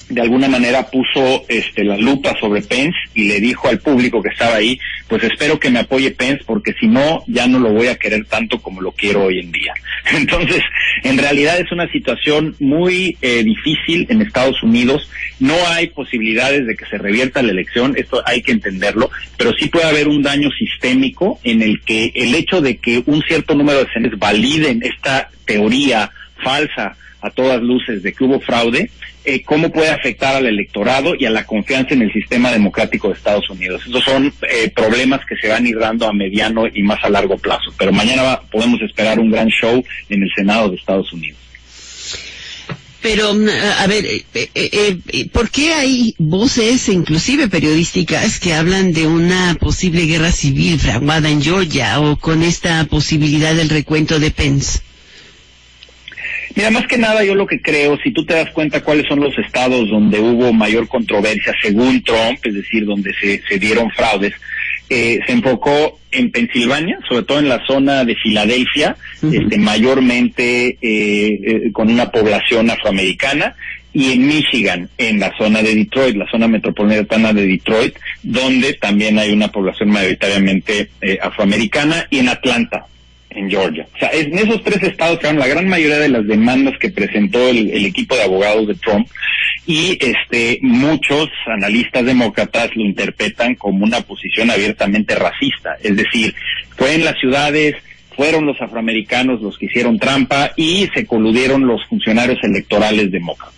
T: De alguna manera puso la lupa sobre Pence y le dijo al público que estaba ahí, pues espero que me apoye Pence, porque si no, ya no lo voy a querer tanto como lo quiero hoy en día. Entonces, en realidad es una situación muy difícil en Estados Unidos. No hay posibilidades de que se revierta la elección, esto hay que entenderlo, pero sí puede haber un daño sistémico en el que el hecho de que un cierto número de senadores validen esta teoría falsa a todas luces de que hubo fraude, cómo puede afectar al electorado y a la confianza en el sistema democrático de Estados Unidos. Esos son problemas que se van a ir dando a mediano y más a largo plazo, pero mañana podemos esperar un gran show en el Senado de Estados Unidos.
B: Pero, a ver, ¿por qué hay voces, inclusive periodísticas, que hablan de una posible guerra civil fraguada en Georgia o con esta posibilidad del recuento de Pence?
T: Mira, más que nada yo lo que creo, si tú te das cuenta cuáles son los estados donde hubo mayor controversia según Trump, es decir, donde se dieron fraudes, se enfocó en Pensilvania, sobre todo en la zona de Filadelfia, mayormente con una población afroamericana, y en Michigan, en la zona de Detroit, la zona metropolitana de Detroit, donde también hay una población mayoritariamente afroamericana, y en Atlanta, en Georgia. O sea, en esos 3 estados quedaron la gran mayoría de las demandas que presentó el equipo de abogados de Trump, y muchos analistas demócratas lo interpretan como una posición abiertamente racista. Es decir, fue en las ciudades, fueron los afroamericanos los que hicieron trampa y se coludieron los funcionarios electorales demócratas.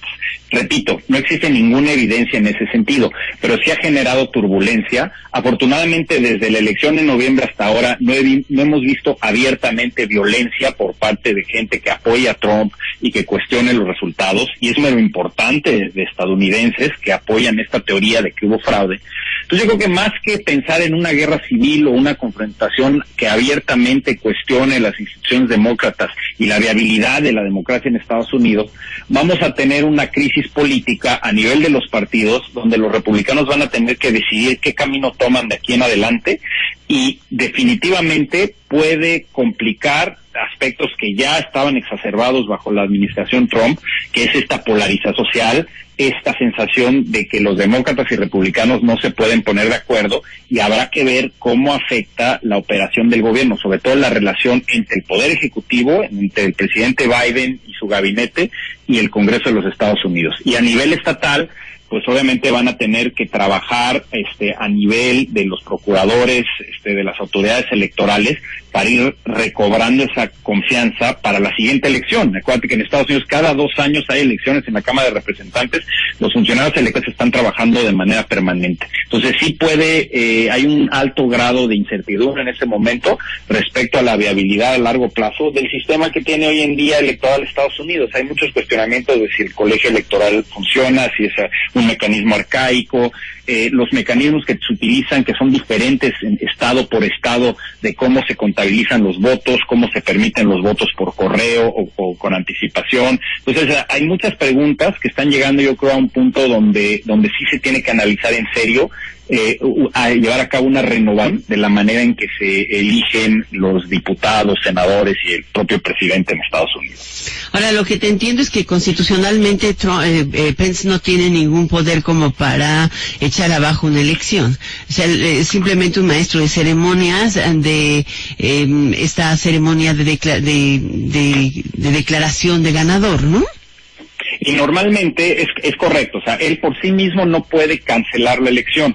T: Repito, no existe ninguna evidencia en ese sentido, pero sí ha generado turbulencia. Afortunadamente, desde la elección en noviembre hasta ahora no hemos visto abiertamente violencia por parte de gente que apoya a Trump y que cuestione los resultados, y es lo importante de estadounidenses que apoyan esta teoría de que hubo fraude. Entonces yo creo que más que pensar en una guerra civil o una confrontación que abiertamente cuestione las instituciones demócratas y la viabilidad de la democracia en Estados Unidos, vamos a tener una crisis política a nivel de los partidos, donde los republicanos van a tener que decidir qué camino toman de aquí en adelante, y definitivamente puede complicar aspectos que ya estaban exacerbados bajo la administración Trump, que es esta polarización social, esta sensación de que los demócratas y republicanos no se pueden poner de acuerdo, y habrá que ver cómo afecta la operación del gobierno, sobre todo la relación entre el Poder Ejecutivo, entre el presidente Biden y su gabinete, y el Congreso de los Estados Unidos. Y a nivel estatal, pues obviamente van a tener que trabajar a nivel de los procuradores, de las autoridades electorales, para ir recobrando esa confianza para la siguiente elección. Acuérdate que en Estados Unidos cada 2 años hay elecciones en la Cámara de Representantes, los funcionarios electos están trabajando de manera permanente. Entonces sí hay un alto grado de incertidumbre en ese momento respecto a la viabilidad a largo plazo del sistema que tiene hoy en día electoral Estados Unidos. Hay muchos cuestionamientos de si el colegio electoral funciona, si es un mecanismo arcaico, los mecanismos que se utilizan, que son diferentes en estado por estado, de cómo se contabilizan los votos, cómo se permiten los votos por correo o con anticipación. Entonces hay muchas preguntas que están llegando, yo creo, a un punto donde sí se tiene que analizar en serio, a llevar a cabo una renovación de la manera en que se eligen los diputados, senadores y el propio presidente en Estados Unidos.
B: Ahora, lo que te entiendo es que constitucionalmente Pence no tiene ningún poder como para echar abajo una elección. O sea, es simplemente un maestro de ceremonias de esta ceremonia de declaración de ganador, ¿no?
T: Y normalmente es correcto, o sea, él por sí mismo no puede cancelar la elección.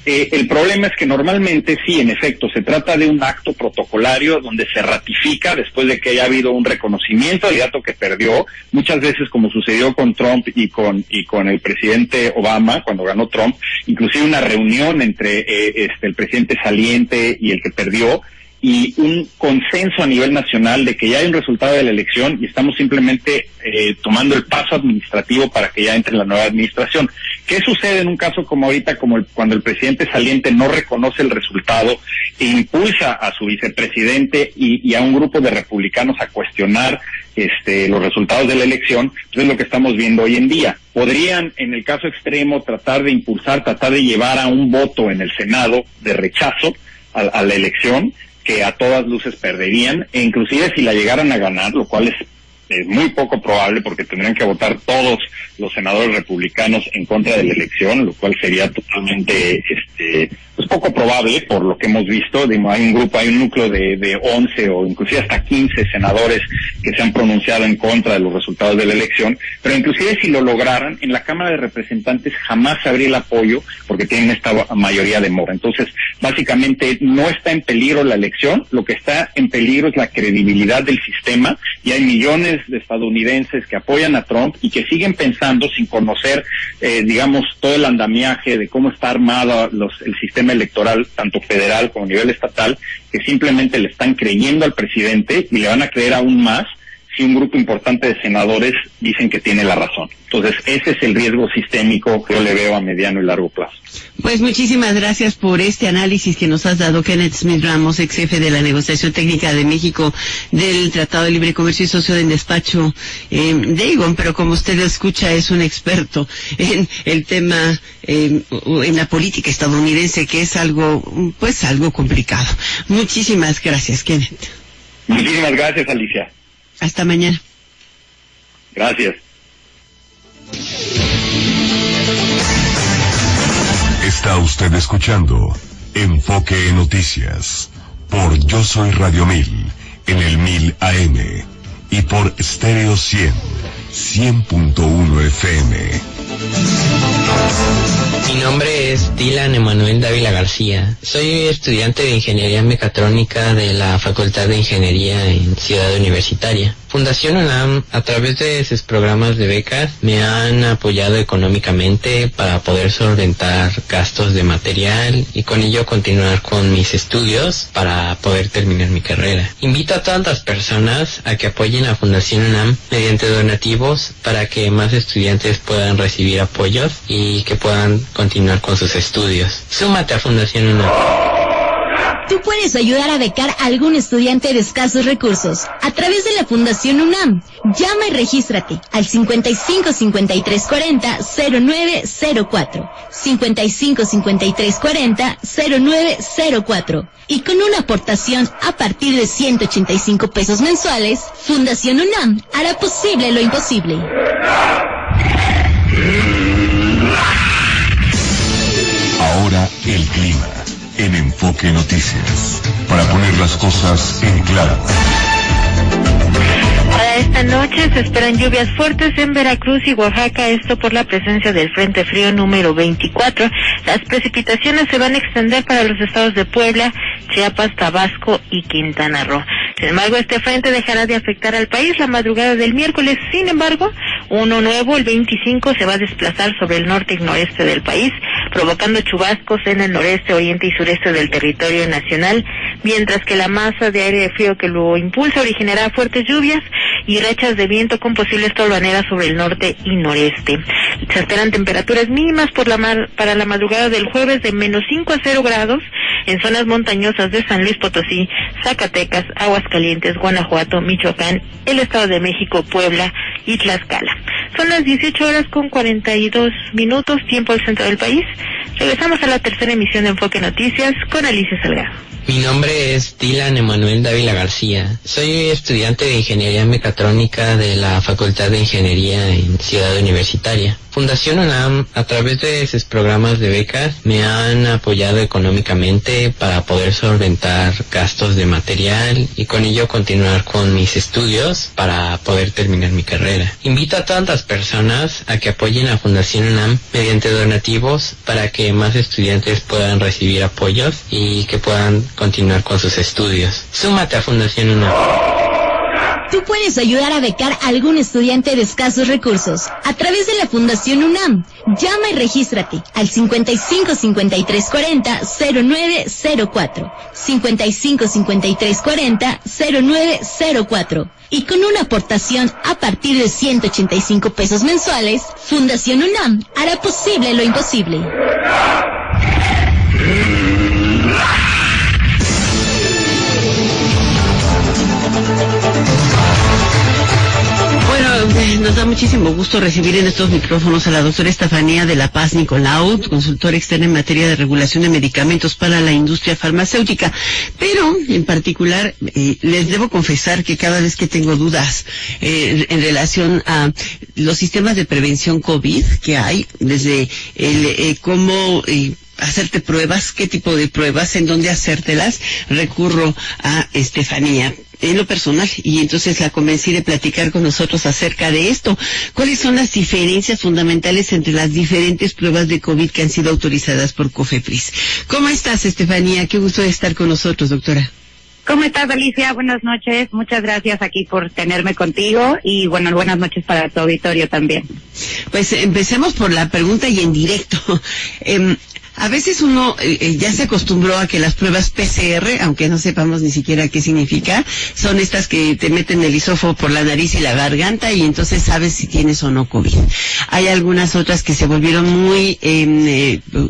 T: El problema es que normalmente sí, en efecto, se trata de un acto protocolario donde se ratifica después de que haya habido un reconocimiento al candidato que perdió, muchas veces como sucedió con Trump y con el presidente Obama cuando ganó Trump, inclusive una reunión entre el presidente saliente y el que perdió, y un consenso a nivel nacional de que ya hay un resultado de la elección y estamos simplemente tomando el paso administrativo para que ya entre la nueva administración. ¿Qué sucede en un caso como ahorita, cuando el presidente saliente no reconoce el resultado e impulsa a su vicepresidente y a un grupo de republicanos a cuestionar los resultados de la elección? Pues es lo que estamos viendo hoy en día. Podrían, en el caso extremo, tratar de llevar a un voto en el Senado de rechazo a la elección, que a todas luces perderían, e inclusive si la llegaran a ganar, lo cual es muy poco probable porque tendrían que votar todos los senadores republicanos en contra de la elección, lo cual sería totalmente pues poco probable por lo que hemos visto. Hay un núcleo de 11 o inclusive hasta 15 senadores que se han pronunciado en contra de los resultados de la elección, pero inclusive si lo lograran, en la Cámara de Representantes jamás habría el apoyo porque tienen esta mayoría de Mora. Entonces, básicamente no está en peligro la elección, lo que está en peligro es la credibilidad del sistema, y hay millones de estadounidenses que apoyan a Trump y que siguen pensando, sin conocer, todo el andamiaje de cómo está armado el sistema electoral, tanto federal como a nivel estatal, que simplemente le están creyendo al presidente y le van a creer aún más si un grupo importante de senadores dicen que tiene la razón. Entonces, ese es el riesgo sistémico que yo le veo a mediano y largo plazo.
B: Pues muchísimas gracias por este análisis que nos has dado, Kenneth Smith Ramos, ex jefe de la negociación técnica de México del Tratado de Libre Comercio y socio del despacho de Egon, pero como usted escucha es un experto en el tema, en la política estadounidense, que es algo complicado. Muchísimas gracias, Kenneth.
T: Muchísimas gracias, Alicia.
B: Hasta mañana.
T: Gracias.
C: Está usted escuchando Enfoque Noticias por Yo Soy Radio 1000 en el 1000 AM y por Stereo 100.1 FM.
V: Mi nombre es Dylan Emanuel Dávila García. Soy estudiante de Ingeniería Mecatrónica de la Facultad de Ingeniería en Ciudad Universitaria. Fundación UNAM, a través de sus programas de becas, me han apoyado económicamente para poder solventar gastos de material y con ello continuar con mis estudios para poder terminar mi carrera. Invito a todas las personas a que apoyen a Fundación UNAM mediante donativos para que más estudiantes puedan recibir apoyos y que puedan continuar con sus estudios. Súmate a Fundación UNAM.
W: Tú puedes ayudar a becar a algún estudiante de escasos recursos a través de la Fundación UNAM. Llama y regístrate al 55 53 40 0904. 55 53 40 0904. Y con una aportación a partir de 185 pesos mensuales, Fundación UNAM hará posible lo imposible.
C: Ahora el clima en Enfoque Noticias, para poner las cosas en claro.
S: Para esta noche se esperan lluvias fuertes en Veracruz y Oaxaca, esto por la presencia del Frente Frío número 24. Las precipitaciones se van a extender para los estados de Puebla, Chiapas, Tabasco y Quintana Roo. Sin embargo, este frente dejará de afectar al país la madrugada del miércoles. Sin embargo, uno nuevo, el 25, se va a desplazar sobre el norte y noreste del país, provocando chubascos en el noreste, oriente y sureste del territorio nacional, mientras que la masa de aire frío que lo impulsa originará fuertes lluvias y rachas de viento con posibles tolvaneras sobre el norte y noreste. Se esperan temperaturas mínimas para la madrugada del jueves de -5 a 0 grados en zonas montañosas de San Luis Potosí, Zacatecas, Aguascalientes, Guanajuato, Michoacán, el Estado de México, Puebla y Tlaxcala. Son las 18:42, tiempo del centro del país. Regresamos a la tercera emisión de Enfoque Noticias con Alicia Salgado.
V: Mi nombre es Dylan Emanuel Dávila García. Soy estudiante de Ingeniería Mecatrónica de la Facultad de Ingeniería en Ciudad Universitaria. Fundación UNAM, a través de sus programas de becas, me han apoyado económicamente para poder solventar gastos de material y con ello continuar con mis estudios para poder terminar mi carrera. Invito a todas las personas a que apoyen a Fundación UNAM mediante donativos para que más estudiantes puedan recibir apoyos y que puedan continuar con sus estudios. Súmate a Fundación UNAM.
W: Tú puedes ayudar a becar a algún estudiante de escasos recursos a través de la Fundación UNAM. Llama y regístrate al 55 53 40 0904. 55 53 40 0904. Y con una aportación a partir de 185 pesos mensuales, Fundación UNAM hará posible lo imposible.
B: Nos da muchísimo gusto recibir en estos micrófonos a la doctora Estefanía de la Paz Nicolau, consultora externa en materia de regulación de medicamentos para la industria farmacéutica. Pero, en particular, les debo confesar que cada vez que tengo dudas en relación a los sistemas de prevención COVID que hay, desde el cómo hacerte pruebas, qué tipo de pruebas, en dónde hacértelas, recurro a Estefanía en lo personal, y entonces la convencí de platicar con nosotros acerca de esto. ¿Cuáles son las diferencias fundamentales entre las diferentes pruebas de COVID que han sido autorizadas por COFEPRIS? ¿Cómo estás, Estefanía? Qué gusto de estar con nosotros, doctora.
X: ¿Cómo estás, Alicia? Buenas noches. Muchas gracias aquí por tenerme contigo y, bueno, buenas noches para tu auditorio también.
B: Pues empecemos por la pregunta y en directo. A veces uno ya se acostumbró a que las pruebas PCR, aunque no sepamos ni siquiera qué significa, son estas que te meten el hisófago por la nariz y la garganta y entonces sabes si tienes o no COVID. Hay algunas otras que se volvieron muy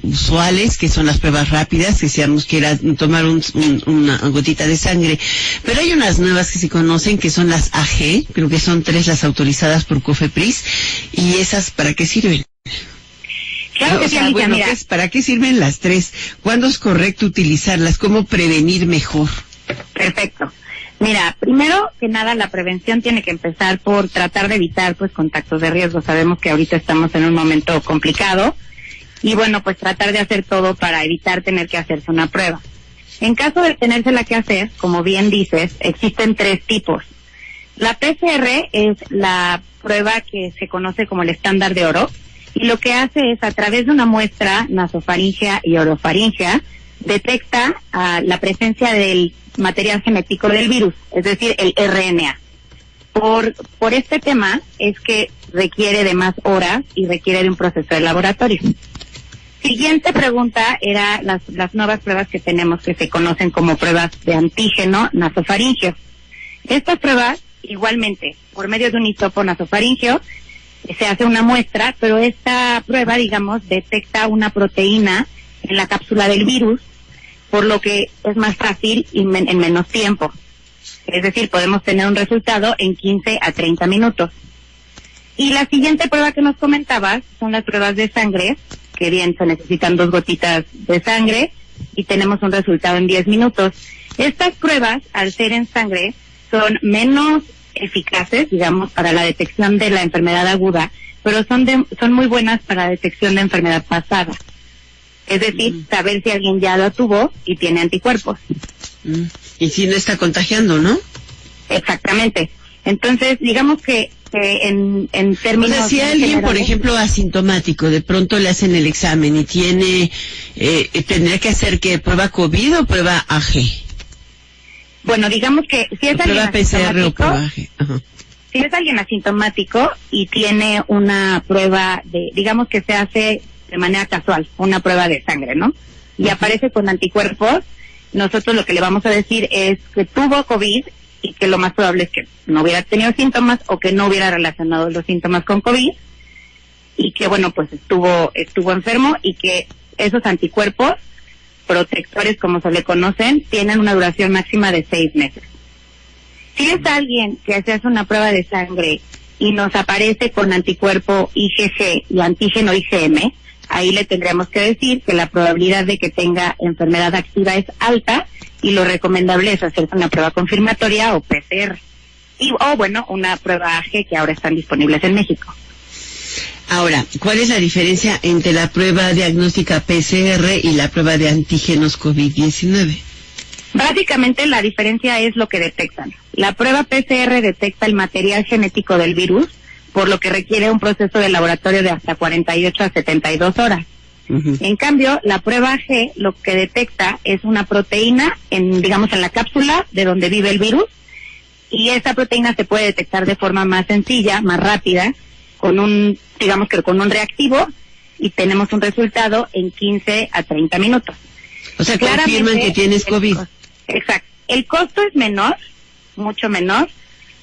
B: usuales, que son las pruebas rápidas, que seamos que era tomar una gotita de sangre. Pero hay unas nuevas que se conocen, que son las AG, creo que son 3 las autorizadas por COFEPRIS, y esas, ¿para qué sirven?
X: Claro que sí, Alicia,
B: bueno,
X: mira.
B: ¿para qué sirven las 3? ¿Cuándo es correcto utilizarlas? ¿Cómo prevenir mejor?
X: Perfecto. Mira, primero que nada, la prevención tiene que empezar por tratar de evitar pues contactos de riesgo. Sabemos que ahorita estamos en un momento complicado y bueno, pues tratar de hacer todo para evitar tener que hacerse una prueba. En caso de tenérsela que hacer, como bien dices, existen 3 tipos. La PCR es la prueba que se conoce como el estándar de oro y lo que hace es, a través de una muestra nasofaríngea y orofaríngea, detecta la presencia del material genético del virus, es decir, el RNA. Por este tema es que requiere de más horas y requiere de un proceso de laboratorio. Siguiente pregunta era las nuevas pruebas que tenemos, que se conocen como pruebas de antígeno nasofaríngeo. Estas pruebas, igualmente, por medio de un hisopo nasofaríngeo, se hace una muestra, pero esta prueba, digamos, detecta una proteína en la cápsula del virus, por lo que es más fácil y en menos tiempo. Es decir, podemos tener un resultado en 15 a 30 minutos. Y la siguiente prueba que nos comentabas son las pruebas de sangre, que bien se necesitan 2 gotitas de sangre y tenemos un resultado en 10 minutos. Estas pruebas, al ser en sangre, son menos eficaces, digamos, para la detección de la enfermedad aguda, pero son muy buenas para la detección de enfermedad pasada. Es decir, saber si alguien ya lo tuvo y tiene anticuerpos.
B: Y si no está contagiando, ¿no?
X: Exactamente. Entonces, digamos que en términos...
B: O sea, si alguien, por ejemplo, asintomático, de pronto le hacen el examen y tiene... ¿tendría que hacer qué? ¿Prueba COVID o prueba AG?
X: Bueno, digamos que si es alguien
B: PCR o prueba AG. Ajá.
X: Si es alguien asintomático y tiene una prueba digamos que se hace de manera casual, una prueba de sangre, ¿no? Y aparece con anticuerpos, nosotros lo que le vamos a decir es que tuvo COVID y que lo más probable es que no hubiera tenido síntomas o que no hubiera relacionado los síntomas con COVID y que, bueno, pues estuvo enfermo y que esos anticuerpos protectores, como se le conocen, tienen una duración máxima de 6 meses. Si es alguien que se hace una prueba de sangre y nos aparece con anticuerpo IgG y antígeno IgM, ahí le tendríamos que decir que la probabilidad de que tenga enfermedad activa es alta y lo recomendable es hacerse una prueba confirmatoria o PCR. O bueno, una prueba AG que ahora están disponibles en México.
B: Ahora, ¿cuál es la diferencia entre la prueba diagnóstica PCR y la prueba de antígenos COVID-19?
X: Básicamente la diferencia es lo que detectan. La prueba PCR detecta el material genético del virus, por lo que requiere un proceso de laboratorio de hasta 48 a 72 horas. En cambio, la prueba AG lo que detecta es una proteína en la cápsula de donde vive el virus, y esa proteína se puede detectar de forma más sencilla, más rápida, con un reactivo, y tenemos un resultado en 15 a 30 minutos.
B: O sea, confirman que tienes COVID.
X: Exacto. El costo es menor, mucho menor,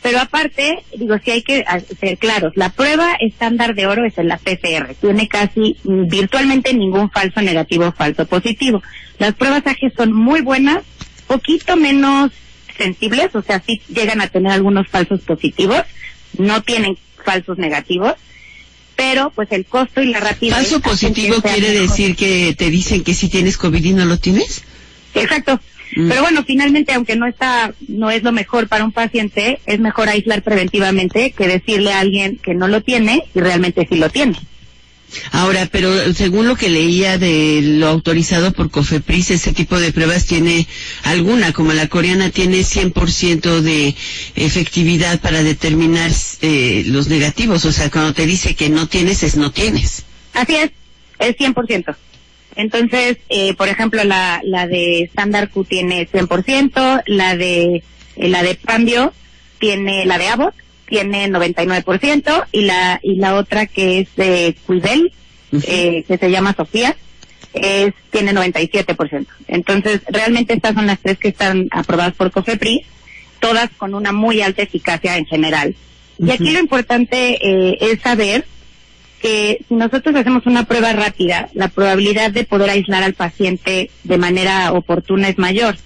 X: pero aparte, sí hay que ser claros, la prueba estándar de oro es en la PCR, tiene casi virtualmente ningún falso negativo o falso positivo. Las pruebas AG son muy buenas, poquito menos sensibles, o sea, sí llegan a tener algunos falsos positivos, no tienen falsos negativos, pero pues el costo y la rapidez...
B: ¿Falso positivo quiere decir que te dicen que sí tienes COVID y no lo tienes?
X: Exacto. Pero bueno, finalmente, aunque no es lo mejor para un paciente, es mejor aislar preventivamente que decirle a alguien que no lo tiene y realmente sí lo tiene.
B: Ahora, pero según lo que leía de lo autorizado por COFEPRIS, ese tipo de pruebas tiene alguna, como la coreana, tiene 100% de efectividad para determinar los negativos. O sea, cuando te dice que no tienes, es no tienes.
X: Así es 100%. Entonces, por ejemplo, la de Standard Q tiene 100%, la de Pambio tiene, la de Abbott tiene 99%, y la otra que es de Quidel, que se llama Sofía, tiene 97%. Entonces, realmente estas son las 3 que están aprobadas por COFEPRIS, todas con una muy alta eficacia en general. Y aquí lo importante es saber que si nosotros hacemos una prueba rápida, la probabilidad de poder aislar al paciente de manera oportuna es mayor.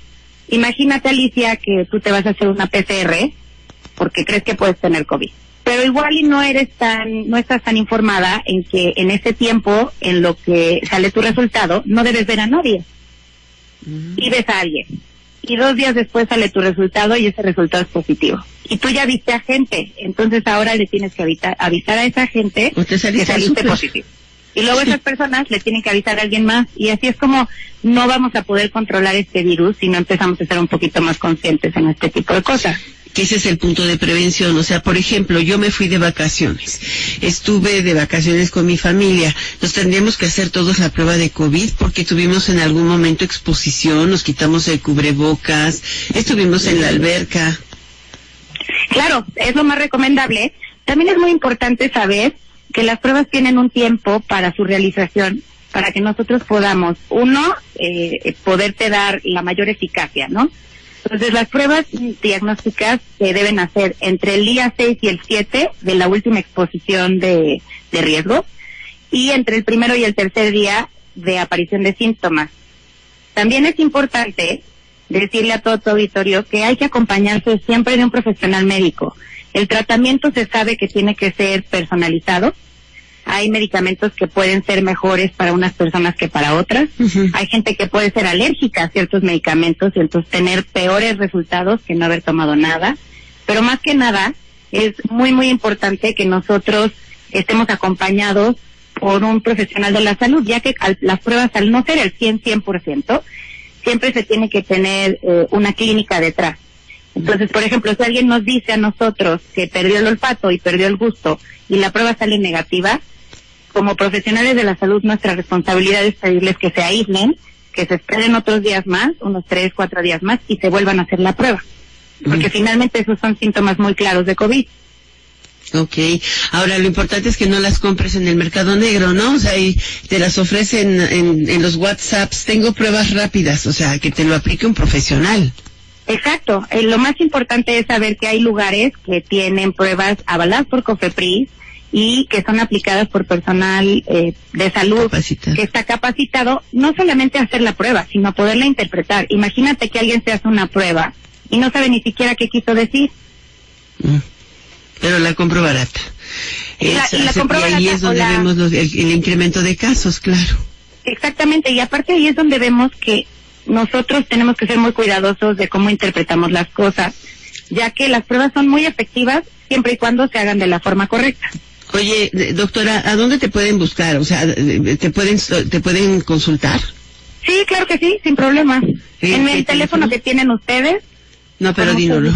X: Imagínate, Alicia, que tú te vas a hacer una PCR porque crees que puedes tener COVID, pero igual y no estás tan informada en que en ese tiempo, en lo que sale tu resultado, no debes ver a nadie. Y ves a alguien. y 2 días después sale tu resultado y ese resultado es positivo. Y tú ya viste a gente, entonces ahora le tienes que avisar a esa gente que saliste positivo. Y luego esas personas le tienen que avisar a alguien más, y así es como no vamos a poder controlar este virus si no empezamos a ser un poquito más conscientes en este tipo de cosas.
B: Que ese es el punto de prevención. O sea, por ejemplo, yo me fui de vacaciones, estuve de vacaciones con mi familia, nos tendríamos que hacer todos la prueba de COVID porque tuvimos en algún momento exposición, nos quitamos el cubrebocas, estuvimos en la alberca.
X: Claro, es lo más recomendable. También es muy importante saber que las pruebas tienen un tiempo para su realización, para que nosotros podamos, poderte dar la mayor eficacia, ¿no? Entonces, las pruebas diagnósticas se deben hacer entre el día 6 y el 7 de la última exposición de riesgo, y entre el primero y el tercer día de aparición de síntomas. También es importante decirle a todo tu auditorio que hay que acompañarse siempre de un profesional médico. El tratamiento se sabe que tiene que ser personalizado. Hay medicamentos que pueden ser mejores para unas personas que para otras. Hay gente que puede ser alérgica a ciertos medicamentos y entonces tener peores resultados que no haber tomado nada. Pero más que nada, es muy, muy importante que nosotros estemos acompañados por un profesional de la salud, ya que las pruebas, al no ser el 100%, siempre se tiene que tener una clínica detrás. Entonces, por ejemplo, si alguien nos dice a nosotros que perdió el olfato y perdió el gusto y la prueba sale negativa, como profesionales de la salud, nuestra responsabilidad es pedirles que se aíslen, que se esperen otros días más, unos 3, 4 días más, y se vuelvan a hacer la prueba. Porque finalmente esos son síntomas muy claros de COVID.
B: Ok, ahora lo importante es que no las compres en el mercado negro, ¿no? O sea, y te las ofrecen en los WhatsApps. Tengo pruebas rápidas, o sea, que te lo aplique un profesional.
X: Exacto, lo más importante es saber que hay lugares que tienen pruebas avaladas por COFEPRIS y que son aplicadas por personal de salud que está capacitado no solamente a hacer la prueba, sino a poderla interpretar. Imagínate que alguien se hace una prueba y no sabe ni siquiera qué quiso decir.
B: Pero la compro barata.
X: Y
B: ahí es donde vemos el incremento de casos, claro.
X: Exactamente, y aparte ahí es donde vemos que nosotros tenemos que ser muy cuidadosos de cómo interpretamos las cosas, ya que las pruebas son muy efectivas siempre y cuando se hagan de la forma correcta.
B: Oye, doctora, ¿a dónde te pueden buscar? O sea, ¿te pueden consultar?
X: Sí, claro que sí, sin problema. En el teléfono que tienen ustedes.
B: No, pero dínoslo.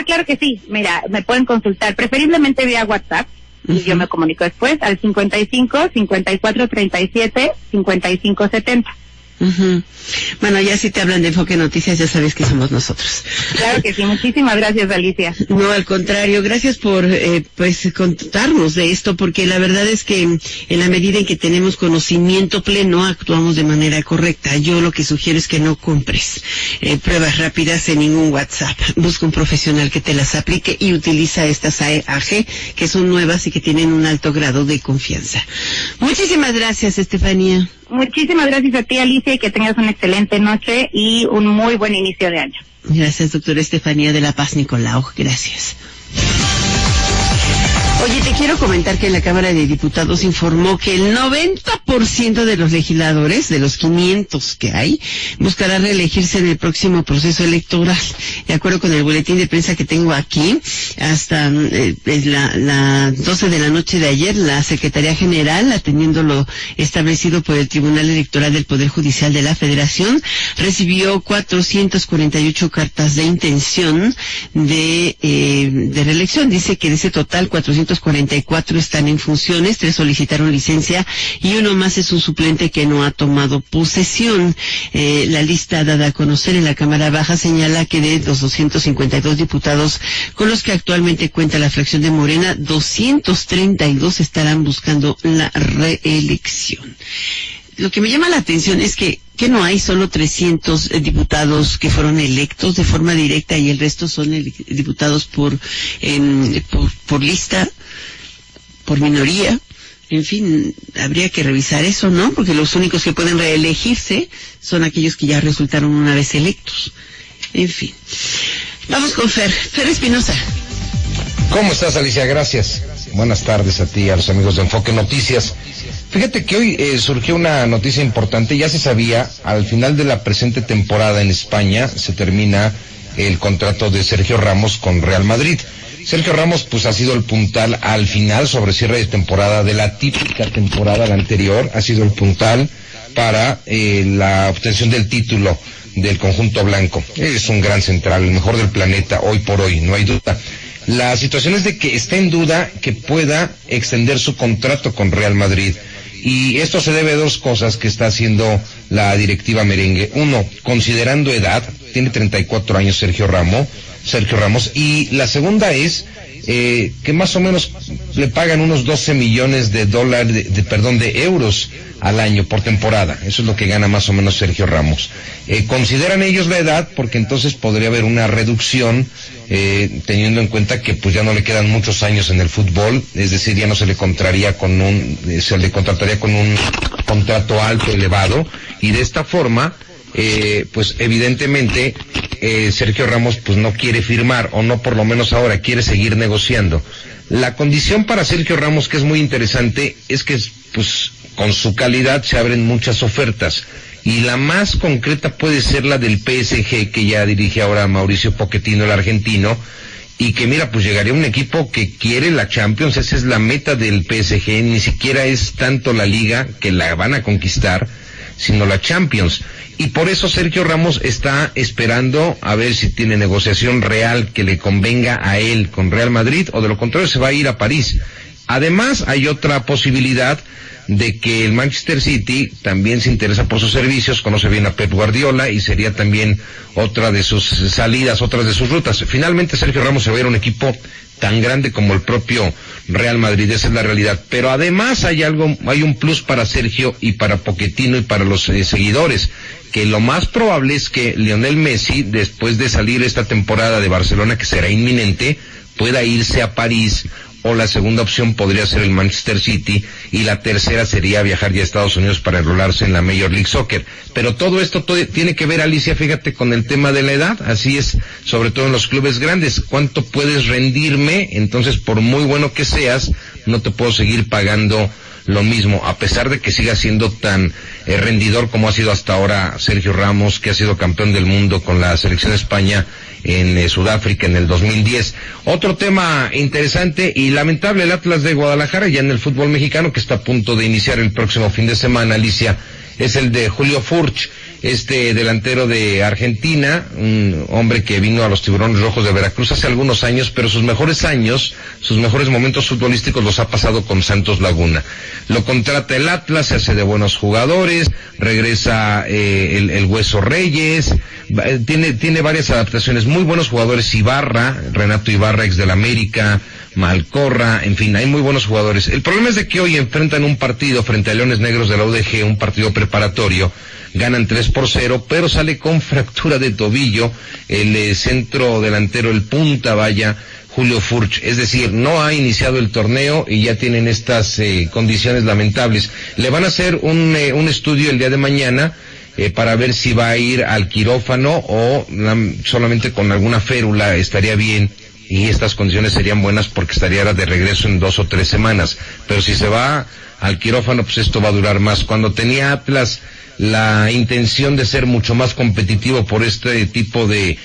X: Claro que sí. Mira, me pueden consultar, preferiblemente vía WhatsApp, y yo me comunico después al 55 54 37 55 70.
B: Bueno, ya si te hablan de Enfoque Noticias, ya sabes que somos nosotros.
X: Claro que sí, muchísimas gracias, Alicia.
B: No, al contrario, gracias por contarnos de esto, porque la verdad es que en la medida en que tenemos conocimiento pleno, actuamos de manera correcta. Yo lo que sugiero es que no compres pruebas rápidas en ningún WhatsApp. Busca un profesional que te las aplique y utiliza estas AG, que son nuevas y que tienen un alto grado de confianza. Muchísimas gracias, Estefanía.
X: Muchísimas gracias a ti, Alicia, y que tengas una excelente noche y un muy buen inicio de año.
B: Gracias, doctora Estefanía de la Paz Nicolau. Gracias. Oye, te quiero comentar que la Cámara de Diputados informó que el 90% de los legisladores, de los 500 que hay, buscará reelegirse en el próximo proceso electoral. De acuerdo con el boletín de prensa que tengo aquí, hasta las 12 de la noche de ayer, la Secretaría General, atendiendo lo establecido por el Tribunal Electoral del Poder Judicial de la Federación, recibió 448 cartas de intención de reelección. Dice que de ese total, 444 están en funciones, 3 solicitaron licencia y uno más es un suplente que no ha tomado posesión. La lista dada a conocer en la Cámara Baja señala que de los 252 diputados con los que actualmente cuenta la fracción de Morena, 232 estarán buscando la reelección. Lo que me llama la atención es que no hay solo 300 diputados que fueron electos de forma directa y el resto son diputados por lista, por minoría. En fin, habría que revisar eso, ¿no? Porque los únicos que pueden reelegirse son aquellos que ya resultaron una vez electos. En fin. Vamos con Fer Espinosa.
D: ¿Cómo estás, Alicia? Gracias. Buenas tardes a ti y a los amigos de Enfoque Noticias. Fíjate que hoy surgió una noticia importante, ya se sabía, al final de la presente temporada en España se termina el contrato de Sergio Ramos con Real Madrid. Sergio Ramos pues ha sido el puntal al final sobre cierre de temporada de la típica temporada, la anterior, ha sido el puntal para la obtención del título del conjunto blanco. Es un gran central, el mejor del planeta hoy por hoy, no hay duda. La situación es de que está en duda que pueda extender su contrato con Real Madrid. Y esto se debe a dos cosas que está haciendo la directiva merengue. Uno, considerando edad, tiene 34 años Sergio Ramos, y la segunda es que más o menos le pagan unos 12 millones de dólares, de euros al año por temporada. Eso es lo que gana más o menos Sergio Ramos. Consideran ellos la edad porque entonces podría haber una reducción, teniendo en cuenta que pues ya no le quedan muchos años en el fútbol, es decir, ya no se le contrataría con un contrato alto, elevado, y de esta forma, pues evidentemente Sergio Ramos pues no quiere firmar, o no por lo menos ahora, quiere seguir negociando. La condición para Sergio Ramos, que es muy interesante, es que pues con su calidad se abren muchas ofertas, y la más concreta puede ser la del PSG, que ya dirige ahora Mauricio Pochettino, el argentino, y que mira, pues llegaría un equipo que quiere la Champions. Esa es la meta del PSG, ni siquiera es tanto la Liga, que la van a conquistar, sino la Champions. Y por eso Sergio Ramos está esperando a ver si tiene negociación real que le convenga a él con Real Madrid, o de lo contrario se va a ir a París. Además, hay otra posibilidad de que el Manchester City también se interesa por sus servicios, conoce bien a Pep Guardiola y sería también otra de sus salidas, otra de sus rutas. Finalmente Sergio Ramos se va a ir a un equipo tan grande como el propio Real Madrid, esa es la realidad. Pero además hay un plus para Sergio y para Pochettino y para los seguidores, que lo más probable es que Lionel Messi, después de salir esta temporada de Barcelona, que será inminente, pueda irse a París, o la segunda opción podría ser el Manchester City, y la tercera sería viajar ya a Estados Unidos para enrolarse en la Major League Soccer. Pero todo esto tiene que ver, Alicia, fíjate, con el tema de la edad. Así es, sobre todo en los clubes grandes. ¿Cuánto puedes rendirme? Entonces, por muy bueno que seas, no te puedo seguir pagando lo mismo, a pesar de que siga siendo tan rendidor como ha sido hasta ahora Sergio Ramos, que ha sido campeón del mundo con la selección de España en Sudáfrica en el 2010. Otro tema interesante y lamentable, el Atlas de Guadalajara, ya en el fútbol mexicano, que está a punto de iniciar el próximo fin de semana, Alicia, es el de Julio Furch, este delantero de Argentina, un hombre que vino a los Tiburones Rojos de Veracruz hace algunos años, pero sus mejores años, sus mejores momentos futbolísticos los ha pasado con Santos Laguna. Lo contrata el Atlas, se hace de buenos jugadores, regresa el Hueso Reyes, tiene varias adaptaciones, muy buenos jugadores, Renato Ibarra, ex del América, Malcorra, en fin, hay muy buenos jugadores. El problema es de que hoy enfrentan un partido frente a Leones Negros de la UDG, un partido preparatorio, ganan 3-0, pero sale con fractura de tobillo el centro delantero, el punta, Julio Furch, es decir, no ha iniciado el torneo y ya tienen estas condiciones lamentables. Le van a hacer un estudio el día de mañana para ver si va a ir al quirófano o solamente con alguna férula estaría bien, y estas condiciones serían buenas porque estaría de regreso en 2 o 3 semanas. Pero si se va al quirófano, pues esto va a durar más. Cuando tenía Atlas la intención de ser mucho más competitivo por este tipo de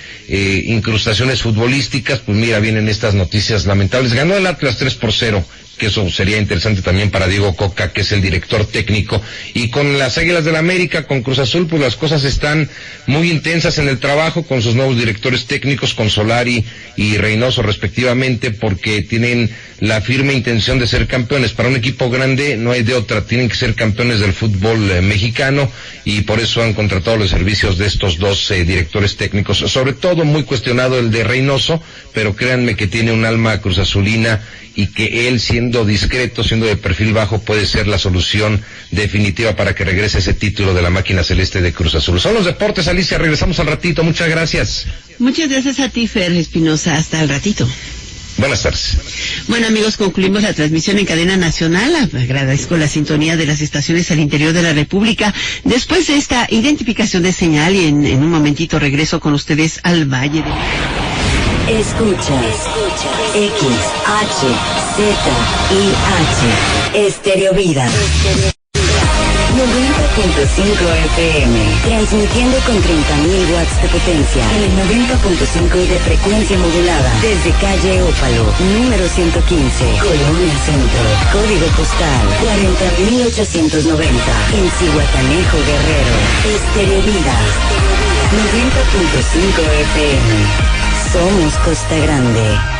D: incrustaciones futbolísticas, pues mira, vienen estas noticias lamentables. Ganó el Atlas 3-0, que eso sería interesante también para Diego Coca, que es el director técnico. Y con las Águilas del América, con Cruz Azul, pues las cosas están muy intensas en el trabajo con sus nuevos directores técnicos, con Solari y Reynoso respectivamente, porque tienen la firme intención de ser campeones. Para un equipo grande no hay de otra, tienen que ser campeones del fútbol mexicano, y por eso han contratado los servicios de estos dos directores técnicos. Sobre todo muy cuestionado el de Reynoso, pero créanme que tiene un alma cruzazulina, y que él, siendo discreto, siendo de perfil bajo, puede ser la solución definitiva para que regrese ese título de la máquina celeste de Cruz Azul. Son los deportes, Alicia, regresamos al ratito, muchas gracias.
B: Muchas gracias a ti, Fer Espinosa, hasta el ratito.
D: Buenas tardes.
B: Bueno, amigos, concluimos la transmisión en cadena nacional. Agradezco la sintonía de las estaciones al interior de la República. Después de esta identificación de señal, y en un momentito regreso con ustedes al Valle de...
U: Escucha X, H, Z, I, H, Estéreo Vida. FM, transmitiendo con 30.000 watts de potencia en el 90.5 de frecuencia modulada desde calle Ópalo, número 115, Colonia Centro, código postal 40.890, en Zihuatanejo, Guerrero. Estéreo Vida, 90.5 FM. Somos Costa Grande.